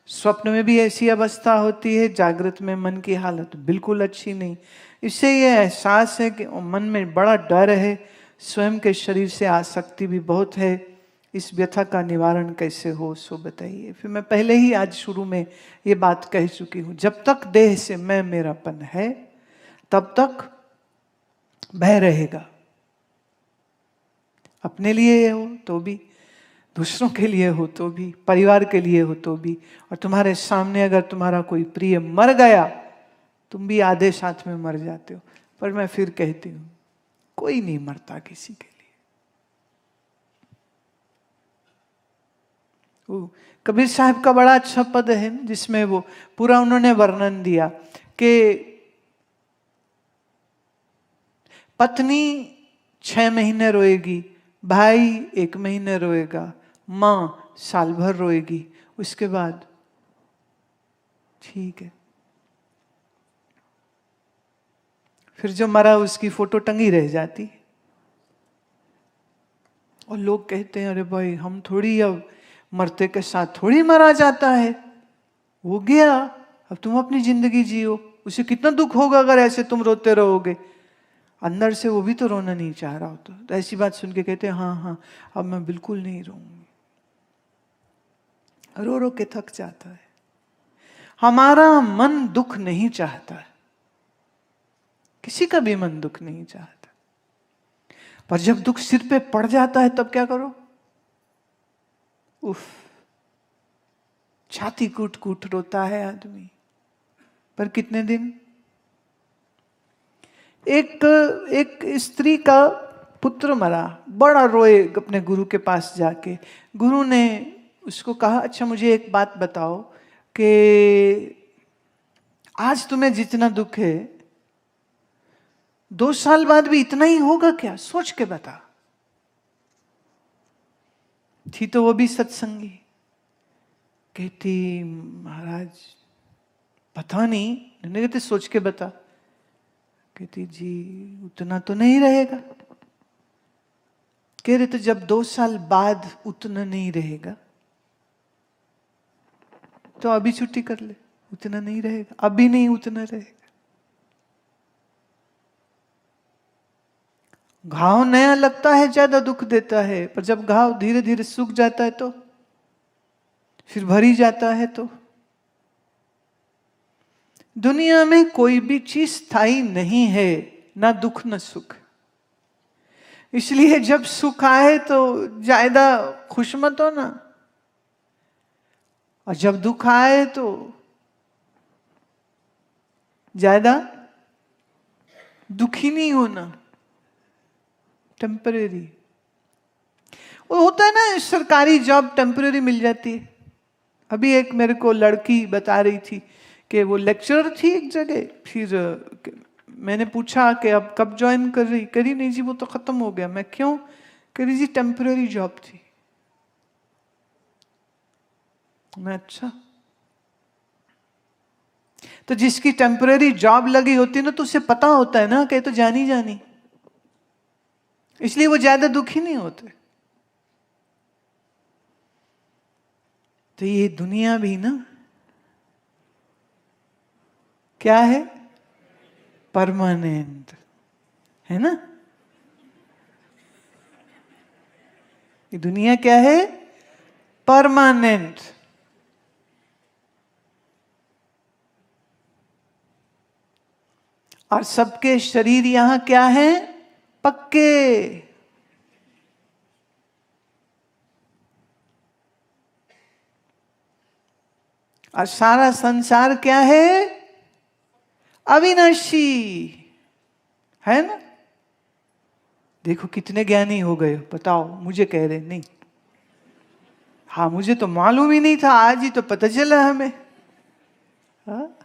[SPEAKER 1] स्वप्न में भी ऐसी अवस्था होती है, जागृत में मन की हालत बिल्कुल अच्छी नहीं। इससे ये एहसास है कि मन में बड़ा डर है, स्वयं के शरीर से आसक्ति भी बहुत है। इस व्यथा का निवारण कैसे हो सो बताइए। फिर मैं पहले ही आज शुरू में ये बात कह चुकी हूं, जब तक देह से मैं मेरापन है तब तक भय रहेगा। अपने लिए हो तो भी, दूसरों के लिए हो तो भी, परिवार के लिए हो तो भी। और तुम्हारे सामने अगर तुम्हारा कोई प्रिय मर गया, तुम भी आधे साथ में मर जाते हो। पर मैं फिर कहती हूं, कोई नहीं मरता किसी के लिए। कबीर साहब का बड़ा अच्छा पद है जिसमें वो पूरा उन्होंने वर्णन दिया कि पत्नी 6 महीने रोएगी, भाई 1 महीने रोएगा, माँ साल भर रोएगी, उसके बाद ठीक है। फिर जो मरा उसकी फोटो टंगी रह जाती है। और लोग कहते हैं अरे भाई हम थोड़ी, अब मरते के साथ थोड़ी मरा जाता है, हो गया, अब तुम अपनी जिंदगी जियो। उसे कितना दुख होगा अगर ऐसे तुम रोते रहोगे। अंदर से वो भी तो रोना नहीं चाह रहा होता। तो ऐसी बात सुन के कहते हैं हाँ हाँ अब मैं बिल्कुल नहीं रोऊंगी। रो रो के थक जाता है। हमारा मन दुख नहीं चाहता है, किसी का भी मन दुख नहीं चाहता। पर जब दुख सिर पे पड़ जाता है तब क्या करो? उफ, छाती कूट कूट रोता है आदमी। पर कितने दिन? एक स्त्री का पुत्र मरा, बड़ा रोए अपने गुरु के पास जाके। गुरु ने उसको कहा अच्छा मुझे एक बात बताओ कि आज तुम्हें जितना दुख है 2 साल बाद भी इतना ही होगा क्या? सोच के बता। थी तो वो भी सत्संगी। कहती महाराज पता नहीं। मैंने कहते सोच के बता। कहती जी उतना तो नहीं रहेगा। कह रहे तो जब 2 साल बाद उतना नहीं रहेगा तो अभी छुट्टी कर ले, उतना नहीं रहेगा, अभी नहीं उतना रहेगा। घाव नया लगता है, ज्यादा दुख देता है, पर जब घाव धीरे धीरे सूख जाता है तो फिर भरी जाता है। तो दुनिया में कोई भी चीज स्थायी नहीं है, ना दुख ना सुख। इसलिए जब सुख आए तो ज्यादा खुश मत हो ना, और जब दुख आए तो ज्यादा दुखी नहीं होना। टेम्परेरी वो होता है ना, सरकारी जॉब टेम्परेरी मिल जाती है। अभी एक मेरे को लड़की बता रही थी कि वो लेक्चरर थी एक जगह, फिर मैंने पूछा कि अब कब ज्वाइन कर रही, करी नहीं जी वो तो खत्म हो गया। मैं क्यों? करी जी टेम्परेरी जॉब थी। मैं अच्छा, तो जिसकी टेम्परेरी जॉब लगी होती है ना, तो उसे पता होता है ना कि तो जानी जानी, इसलिए वो ज्यादा दुखी नहीं होते। तो ये दुनिया भी ना क्या है? परमानेंट है ना। ये दुनिया क्या है? परमानेंट। और सबके शरीर यहां क्या है? पक्के। और सारा संसार क्या है? अविनाशी है ना। देखो कितने ज्ञानी हो गए, बताओ। मुझे कह रहे नहीं, हाँ मुझे तो मालूम ही नहीं था, आज ही तो पता चला हमें। हाँ?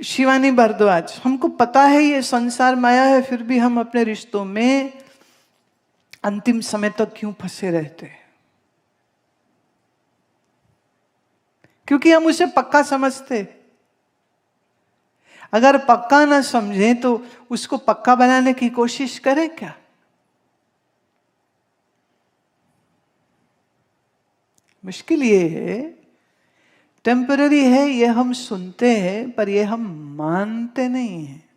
[SPEAKER 1] शिवानी भारद्वाज, हमको पता है ये संसार माया है, फिर भी हम अपने रिश्तों में अंतिम समय तक क्यों फंसे रहते हैं? क्योंकि हम उसे पक्का समझते। अगर पक्का ना समझें तो उसको पक्का बनाने की कोशिश करें क्या? मुश्किल ये है, टेम्पररी है ये हम सुनते हैं, पर ये हम मानते नहीं हैं।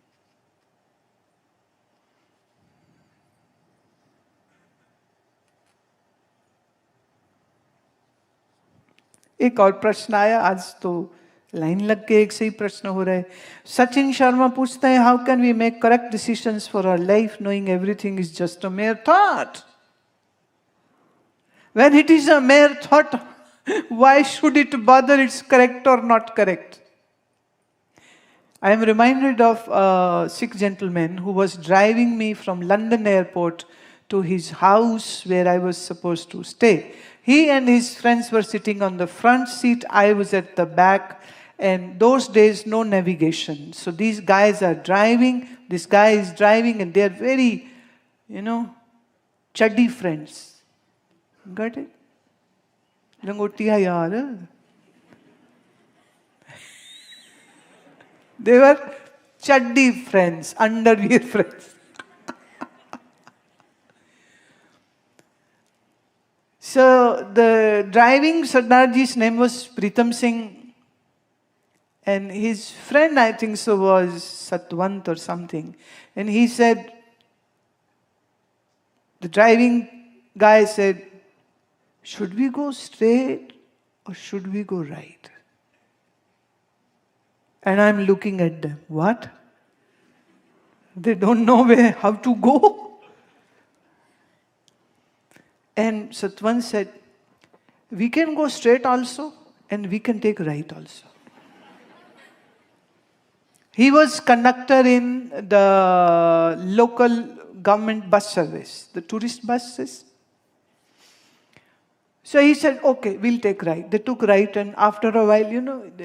[SPEAKER 1] एक और प्रश्न आया आज, तो लाइन लग के एक से ही प्रश्न हो रहा है। सचिन शर्मा पूछते हैं, how can we make correct decisions for our life knowing everything is just a mere thought? When it is a mere thought, why should it bother it's correct or not correct? I am reminded of a Sikh gentleman who was driving me from London airport to his house where I was supposed to stay. He and his friends were sitting on the front seat, I was at the back, and those days no navigation. So these guys are driving, this guy is driving, and they are very, chuddy friends. Got it? लंगोटिया यार, they were chuddy friends, underwear friends. So the driving Sardarji's name was Pritam Singh, and his friend I think so was Satwant or something, and he said, the driving guy said, should we go straight or should we go right? And I'm looking at them. What? They don't know how to go. And Satwan said, we can go straight also and we can take right also. He was conductor in the local government bus service, the tourist buses. So he said, okay, we'll take right. They took right, and after a while,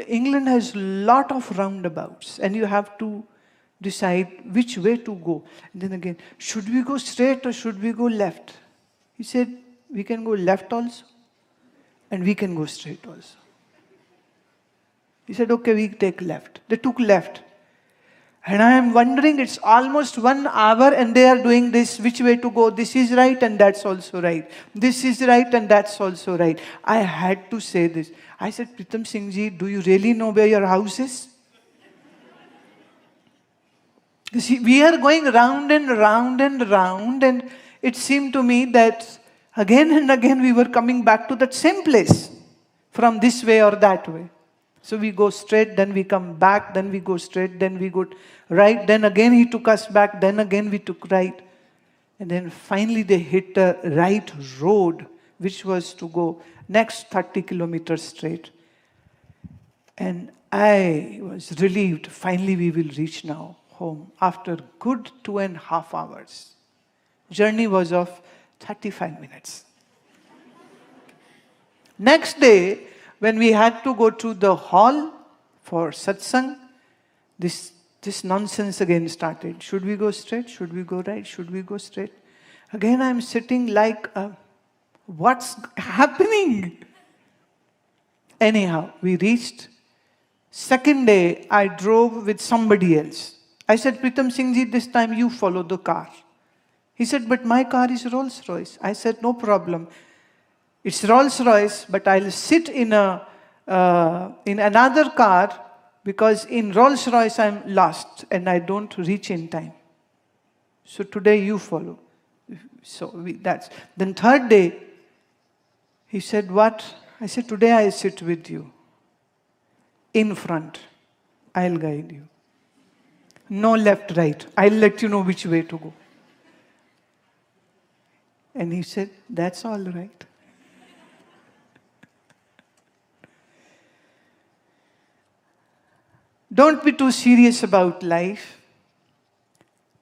[SPEAKER 1] England has lot of roundabouts, and you have to decide which way to go. And then again, should we go straight or should we go left? He said, we can go left also, and we can go straight also. He said, okay, we take left. They took left. And I am wondering, it's almost 1 hour and they are doing this, which way to go? This is right and that's also right. This is right and that's also right. I had to say this. I said, Pritam Singh ji, do you really know where your house is? You see, we are going round and round and round, and it seemed to me that again and again we were coming back to that same place from this way or that way. So we go straight, then we come back, then we go straight, then we go right, then again he took us back, then again we took right. And then finally they hit a right road, which was to go next 30 kilometers straight. And I was relieved, finally we will reach now home after good 2.5 hours. Journey was of 35 minutes. Next day, when we had to go to the hall for satsang, this nonsense again started. Should we go straight? Should we go right? Should we go straight? Again, I'm sitting like, what's happening? Anyhow, we reached. Second day, I drove with somebody else. I said, Pritam Singh ji, this time you follow the car. He said, but my car is Rolls Royce. I said, no problem. It's Rolls Royce, but I'll sit in another car, because in Rolls Royce I'm lost and I don't reach in time. So today you follow. So that's. Then third day, he said, what? I said, today I sit with you. In front. I'll guide you. No left, right. I'll let you know which way to go. And he said, that's all right. Don't be too serious about life,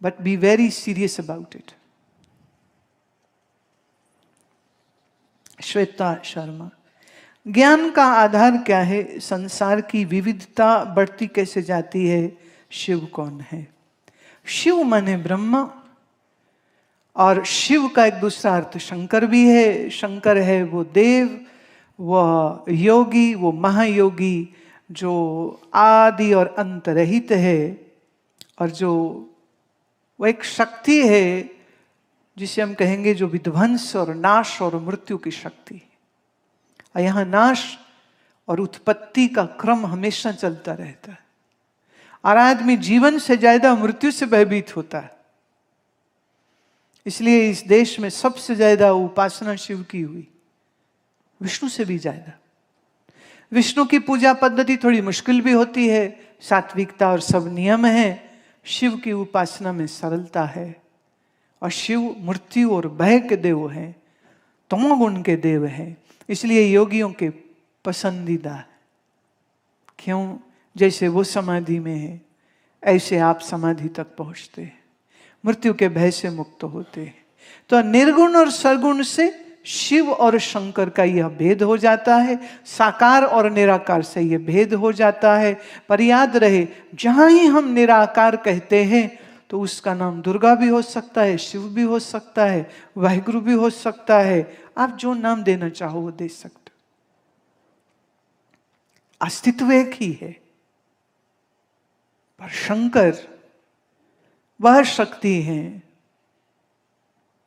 [SPEAKER 1] but be very serious about it. Shweta Sharma, ज्ञान का आधार क्या है? संसार की विविधता बढ़ती कैसे जाती है? शिव कौन है? शिव माने ब्रह्मा, और शिव का एक दूसरा अर्थ शंकर भी है। शंकर है वो देव, वह योगी, वो महायोगी जो आदि और अंत रहित है, और जो वो एक शक्ति है जिसे हम कहेंगे जो विध्वंस और नाश और मृत्यु की शक्ति है। और यहाँ नाश और उत्पत्ति का क्रम हमेशा चलता रहता है, और आदमी जीवन से ज्यादा मृत्यु से भयभीत होता है। इसलिए इस देश में सबसे ज्यादा उपासना शिव की हुई, विष्णु से भी ज्यादा। विष्णु की पूजा पद्धति थोड़ी मुश्किल भी होती है, सात्विकता और सब नियम है। शिव की उपासना में सरलता है, और शिव मृत्यु और भय के देव हैं, तमोगुण के देव हैं, इसलिए योगियों के पसंदीदा है। क्यों? जैसे वो समाधि में है, ऐसे आप समाधि तक पहुंचते हैं, मृत्यु के भय से मुक्त होते हैं। तो निर्गुण और सरगुण से शिव और शंकर का यह भेद हो जाता है, साकार और निराकार से यह भेद हो जाता है। पर याद रहे, जहां ही हम निराकार कहते हैं तो उसका नाम दुर्गा भी हो सकता है, शिव भी हो सकता है, वाहिगुरु भी हो सकता है। आप जो नाम देना चाहो वो दे सकते हो, अस्तित्व एक ही है। पर शंकर वह शक्ति है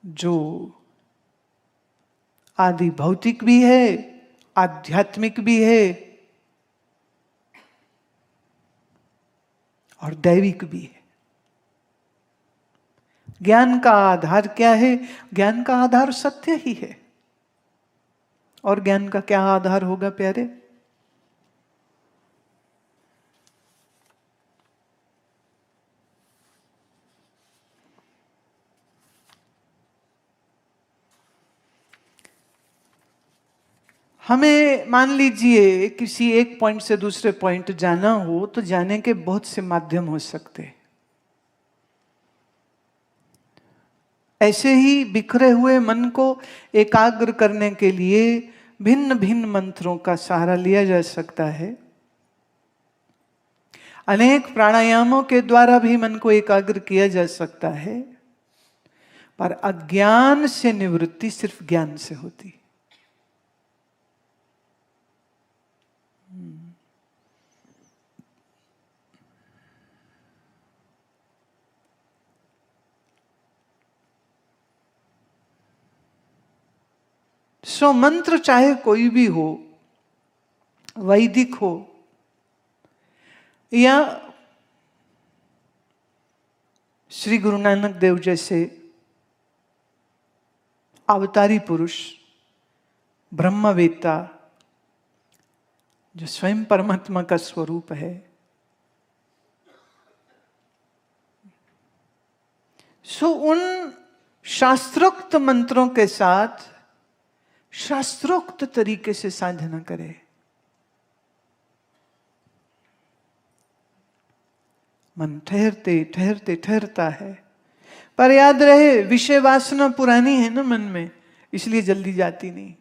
[SPEAKER 1] जो आदि भौतिक भी है, आध्यात्मिक भी है, और दैविक भी है। ज्ञान का आधार क्या है? ज्ञान का आधार सत्य ही है। और ज्ञान का क्या आधार होगा प्यारे? हमें मान लीजिए किसी एक पॉइंट से दूसरे पॉइंट जाना हो, तो जाने के बहुत से माध्यम हो सकते हैं। ऐसे ही बिखरे हुए मन को एकाग्र करने के लिए भिन्न भिन्न मंत्रों का सहारा लिया जा सकता है। अनेक प्राणायामों के द्वारा भी मन को एकाग्र किया जा सकता है, पर अज्ञान से निवृत्ति सिर्फ ज्ञान से होती है। सो मंत्र चाहे कोई भी हो, वैदिक हो या श्री गुरु नानक देव जैसे अवतारी पुरुष, ब्रह्मवेत्ता, जो स्वयं परमात्मा का स्वरूप है, सो उन शास्त्रोक्त मंत्रों के साथ शास्त्रोक्त तरीके से साधना करे। मन ठहरते ठहरते ठहरता है, पर याद रहे विषय वासना पुरानी है ना मन में, इसलिए जल्दी जाती नहीं।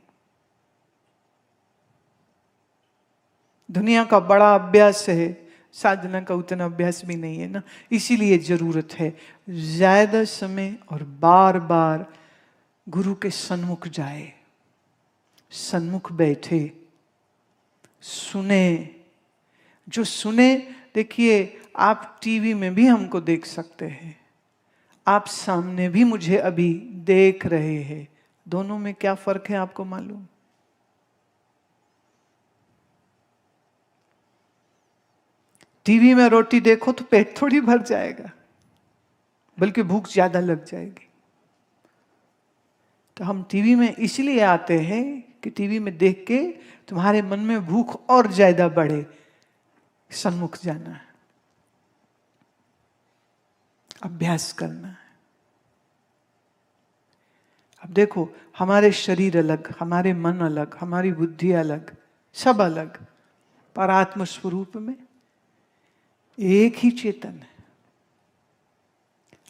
[SPEAKER 1] दुनिया का बड़ा अभ्यास है, साधना का उतना अभ्यास भी नहीं है ना, इसीलिए जरूरत है ज्यादा समय और बार बार गुरु के सन्मुख जाए, सन्मुख बैठे, सुने। जो सुने, देखिए आप टीवी में भी हमको देख सकते हैं, आप सामने भी मुझे अभी देख रहे हैं, दोनों में क्या फर्क है आपको मालूम? टीवी में रोटी देखो तो पेट थोड़ी भर जाएगा, बल्कि भूख ज्यादा लग जाएगी। तो हम टीवी में इसलिए आते हैं कि टीवी में देख के तुम्हारे मन में भूख और ज्यादा बढ़े। सन्मुख जाना है, अभ्यास करना है। अब देखो, हमारे शरीर अलग, हमारे मन अलग, हमारी बुद्धि अलग, सब अलग, पर आत्म स्वरूप में एक ही चेतन है।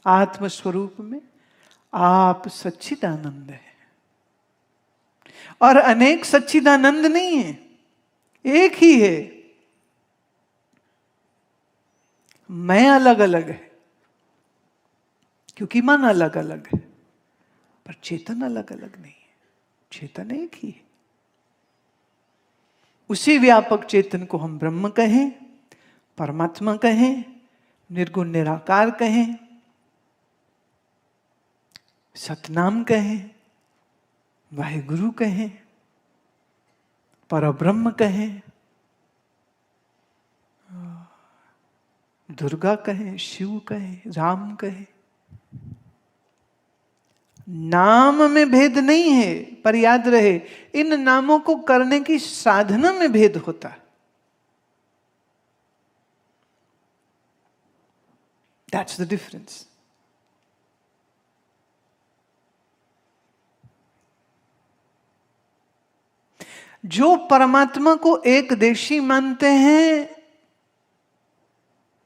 [SPEAKER 1] आत्म स्वरूप में आप सच्चिदानंद है, और अनेक सच्चिदानंद नहीं है, एक ही है। मैं अलग अलग है क्योंकि मन अलग अलग है, पर चेतन अलग अलग नहीं है, चेतन एक ही है। उसी व्यापक चेतन को हम ब्रह्म कहें, परमात्मा कहें, निर्गुण निराकार कहें, सतनाम कहें, वाहेगुरु कहें, परब्रह्म कहें, दुर्गा कहें, शिव कहें, राम कहें। नाम में भेद नहीं है, पर याद रहे इन नामों को करने की साधना में भेद होता है। That's the difference. जो परमात्मा को एक देशी मानते हैं,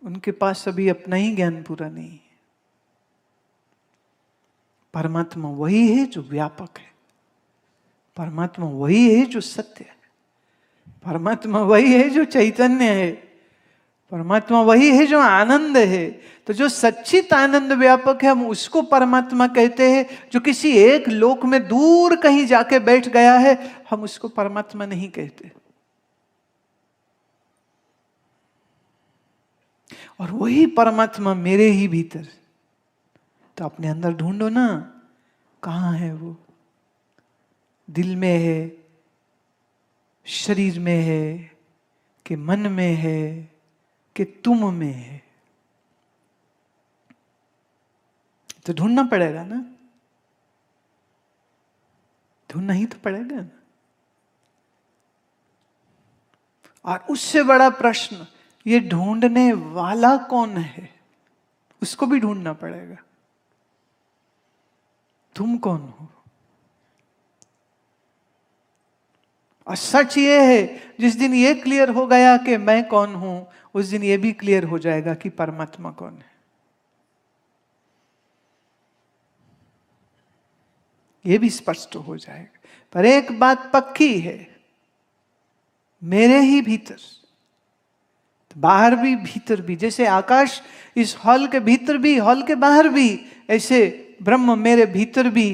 [SPEAKER 1] उनके पास अभी अपना ही ज्ञान पूरा नहीं है। परमात्मा वही है जो व्यापक है, परमात्मा वही है जो सत्य है, परमात्मा वही है जो चैतन्य है, परमात्मा वही है जो आनंद है। तो जो सच्चित आनंद व्यापक है, हम उसको परमात्मा कहते हैं। जो किसी एक लोक में दूर कहीं जाके बैठ गया है, हम उसको परमात्मा नहीं कहते। और वही परमात्मा मेरे ही भीतर, तो अपने अंदर ढूंढो ना, कहाँ है वो? दिल में है, शरीर में है, कि मन में है, कि तुम में है? तो ढूंढना पड़ेगा ना, ढूंढना ही तो पड़ेगा ना। और उससे बड़ा प्रश्न, ये ढूंढने वाला कौन है, उसको भी ढूंढना पड़ेगा। तुम कौन हो? और सच ये है, जिस दिन ये क्लियर हो गया कि मैं कौन हूं, उस दिन ये भी क्लियर हो जाएगा कि परमात्मा कौन है। ये भी स्पष्ट हो जाएगा। पर एक बात पक्की है, मेरे ही भीतर, बाहर भी भीतर भी, जैसे आकाश इस हॉल के भीतर भी, हॉल के बाहर भी, ऐसे ब्रह्म मेरे भीतर भी,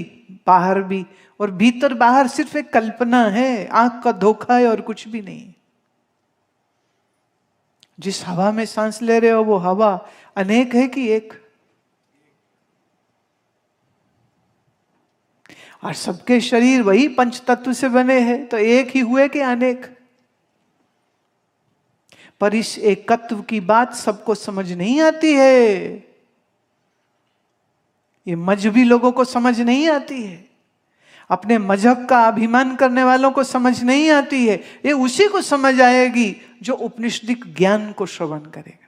[SPEAKER 1] बाहर भी। और भीतर बाहर सिर्फ एक कल्पना है, आंख का धोखा है और कुछ भी नहीं। जिस हवा में सांस ले रहे हो, वो हवा अनेक है कि एक? और सबके शरीर वही पंच तत्व से बने हैं, तो एक ही हुए कि अनेक। पर इस एकत्व की बात सबको समझ नहीं आती है, ये मजहबी लोगों को समझ नहीं आती है, अपने मजहब का अभिमान करने वालों को समझ नहीं आती है। ये उसी को समझ आएगी जो उपनिषदिक ज्ञान को श्रवण करेगा।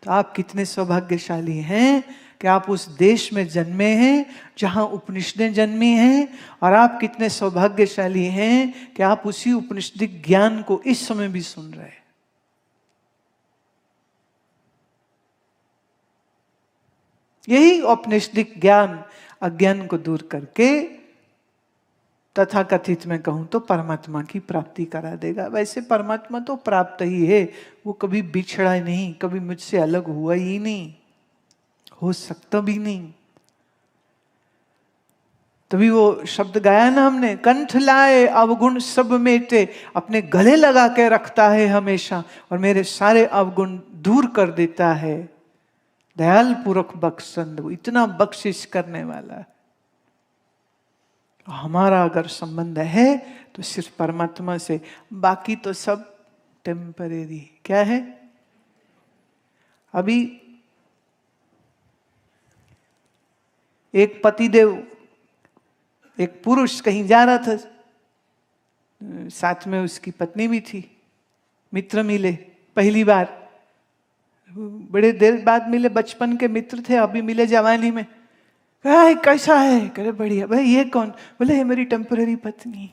[SPEAKER 1] तो आप कितने सौभाग्यशाली हैं कि आप उस देश में जन्मे हैं जहां उपनिषदें जन्मी हैं, और आप कितने सौभाग्यशाली हैं कि आप उसी उपनिषदिक ज्ञान को इस समय भी सुन रहे हैं। यही औपनिषदिक ज्ञान अज्ञान को दूर करके तथा कथित में कहूं तो परमात्मा की प्राप्ति करा देगा। वैसे परमात्मा तो प्राप्त ही है, वो कभी बिछड़ा नहीं, कभी मुझसे अलग हुआ ही नहीं, हो सकता भी नहीं। तभी वो शब्द गाया ना हमने, कंठ लाए अवगुण सब मेटे, अपने गले लगा के रखता है हमेशा और मेरे सारे अवगुण दूर कर देता है। दयाल पुरख बख्शंद, वो इतना बख्शिश करने वाला है। हमारा अगर संबंध है तो सिर्फ परमात्मा से, बाकी तो सब टेम्परेरी। क्या है? अभी एक पतिदेव, एक पुरुष कहीं जा रहा था, साथ में उसकी पत्नी भी थी, मित्र मिले पहली बार, बड़े देर बाद मिले, बचपन के मित्र थे, अभी मिले जवानी में। कैसा है? करे बढ़िया। भाई ये कौन? बोले ये मेरी टेम्पररी पत्नी।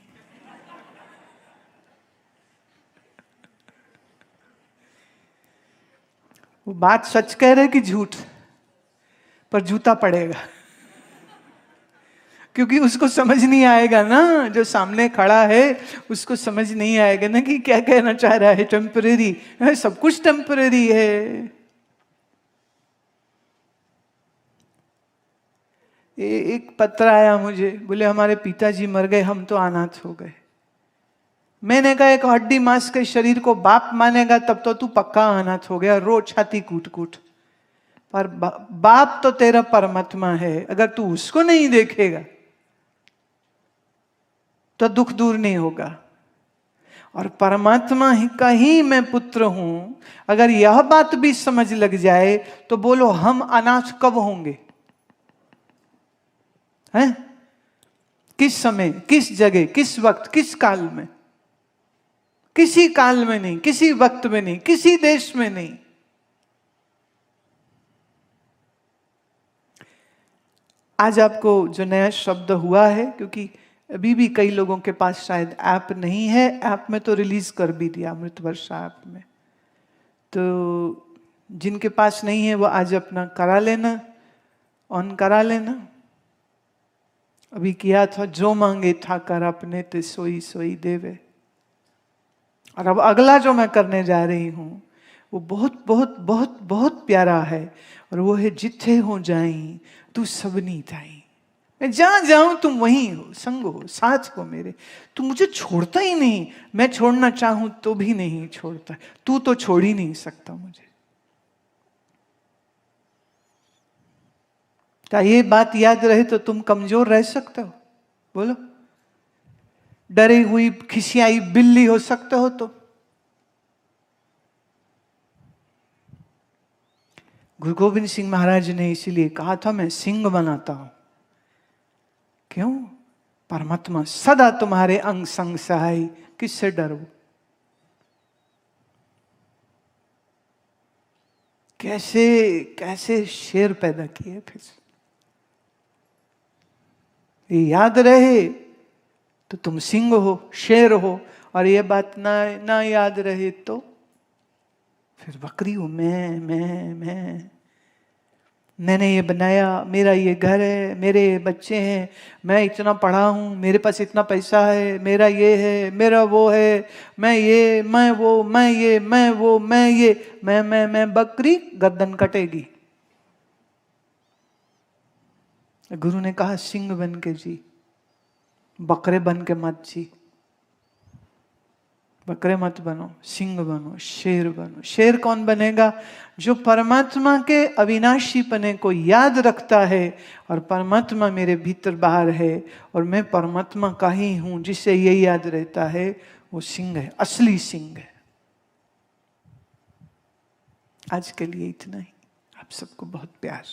[SPEAKER 1] वो बात सच कह रहे कि झूठ, पर जूता पड़ेगा क्योंकि उसको समझ नहीं आएगा ना, जो सामने खड़ा है उसको समझ नहीं आएगा ना कि क्या कहना चाह रहा है। टेम्पररी है, सब कुछ टेम्पररी है। एक पत्र आया मुझे, बोले हमारे पिताजी मर गए, हम तो अनाथ हो गए। मैंने कहा एक हड्डी मांस के शरीर को बाप मानेगा तब तो तू पक्का अनाथ हो गया, रो छाती कूट कूट। पर बाप तो तेरा परमात्मा है, अगर तू उसको नहीं देखेगा तो दुख दूर नहीं होगा। और परमात्मा ही का ही मैं पुत्र हूं, अगर यह बात भी समझ लग जाए तो बोलो हम अनाथ कब होंगे? हैं? किस समय, किस जगह, किस वक्त, किस काल में? किसी काल में नहीं, किसी वक्त में नहीं, किसी देश में नहीं। आज आपको जो नया शब्द हुआ है, क्योंकि अभी भी कई लोगों के पास शायद ऐप नहीं है, ऐप में तो रिलीज कर भी दिया अमृतवर्षा ऐप में, तो जिनके पास नहीं है वो आज अपना करा लेना, ऑन करा लेना। अभी किया था, जो मांगे ठाकर अपने ते सोई सोई देवे। और अब अगला जो मैं करने जा रही हूं वो बहुत बहुत बहुत बहुत प्यारा है, और वो है जिथे हो जाई तू सबनी ताई। मैं जहां जाऊं तुम वहीं हो, संग हो, साथ हो मेरे। तू मुझे छोड़ता ही नहीं, मैं छोड़ना चाहूं तो भी नहीं छोड़ता, तू तो छोड़ ही नहीं सकता मुझे। क्या ये बात याद रहे तो तुम कमजोर रह सकते हो? बोलो। डरी हुई खिसियाई बिल्ली हो सकते हो तो। गुरु गोविंद सिंह महाराज ने इसीलिए कहा था मैं सिंह बनाता हूं। क्यों? परमात्मा सदा तुम्हारे अंग संग सहाय, किससे डरो? कैसे कैसे शेर पैदा किए फिर। ये याद रहे तो तुम सिंह हो, शेर हो, और ये बात ना याद रहे तो फिर बकरी हो। मैंने ये बनाया, मेरा ये घर है, मेरे बच्चे हैं, मैं इतना पढ़ा हूं, मेरे पास इतना पैसा है, मेरा ये है, मेरा वो है, मैं ये, मैं वो, मैं ये, मैं वो, मैं ये, मैं बकरी गर्दन कटेगी। गुरु ने कहा सिंह बन के जी, बकरे बन के मत जी। बकरे मत बनो, सिंह बनो, शेर बनो। शेर कौन बनेगा? जो परमात्मा के अविनाशीपने को याद रखता है और परमात्मा मेरे भीतर बाहर है और मैं परमात्मा का ही हूं, जिसे ये याद रहता है, वो सिंह है, असली सिंह है। आज के लिए इतना ही। आप सबको बहुत प्यार।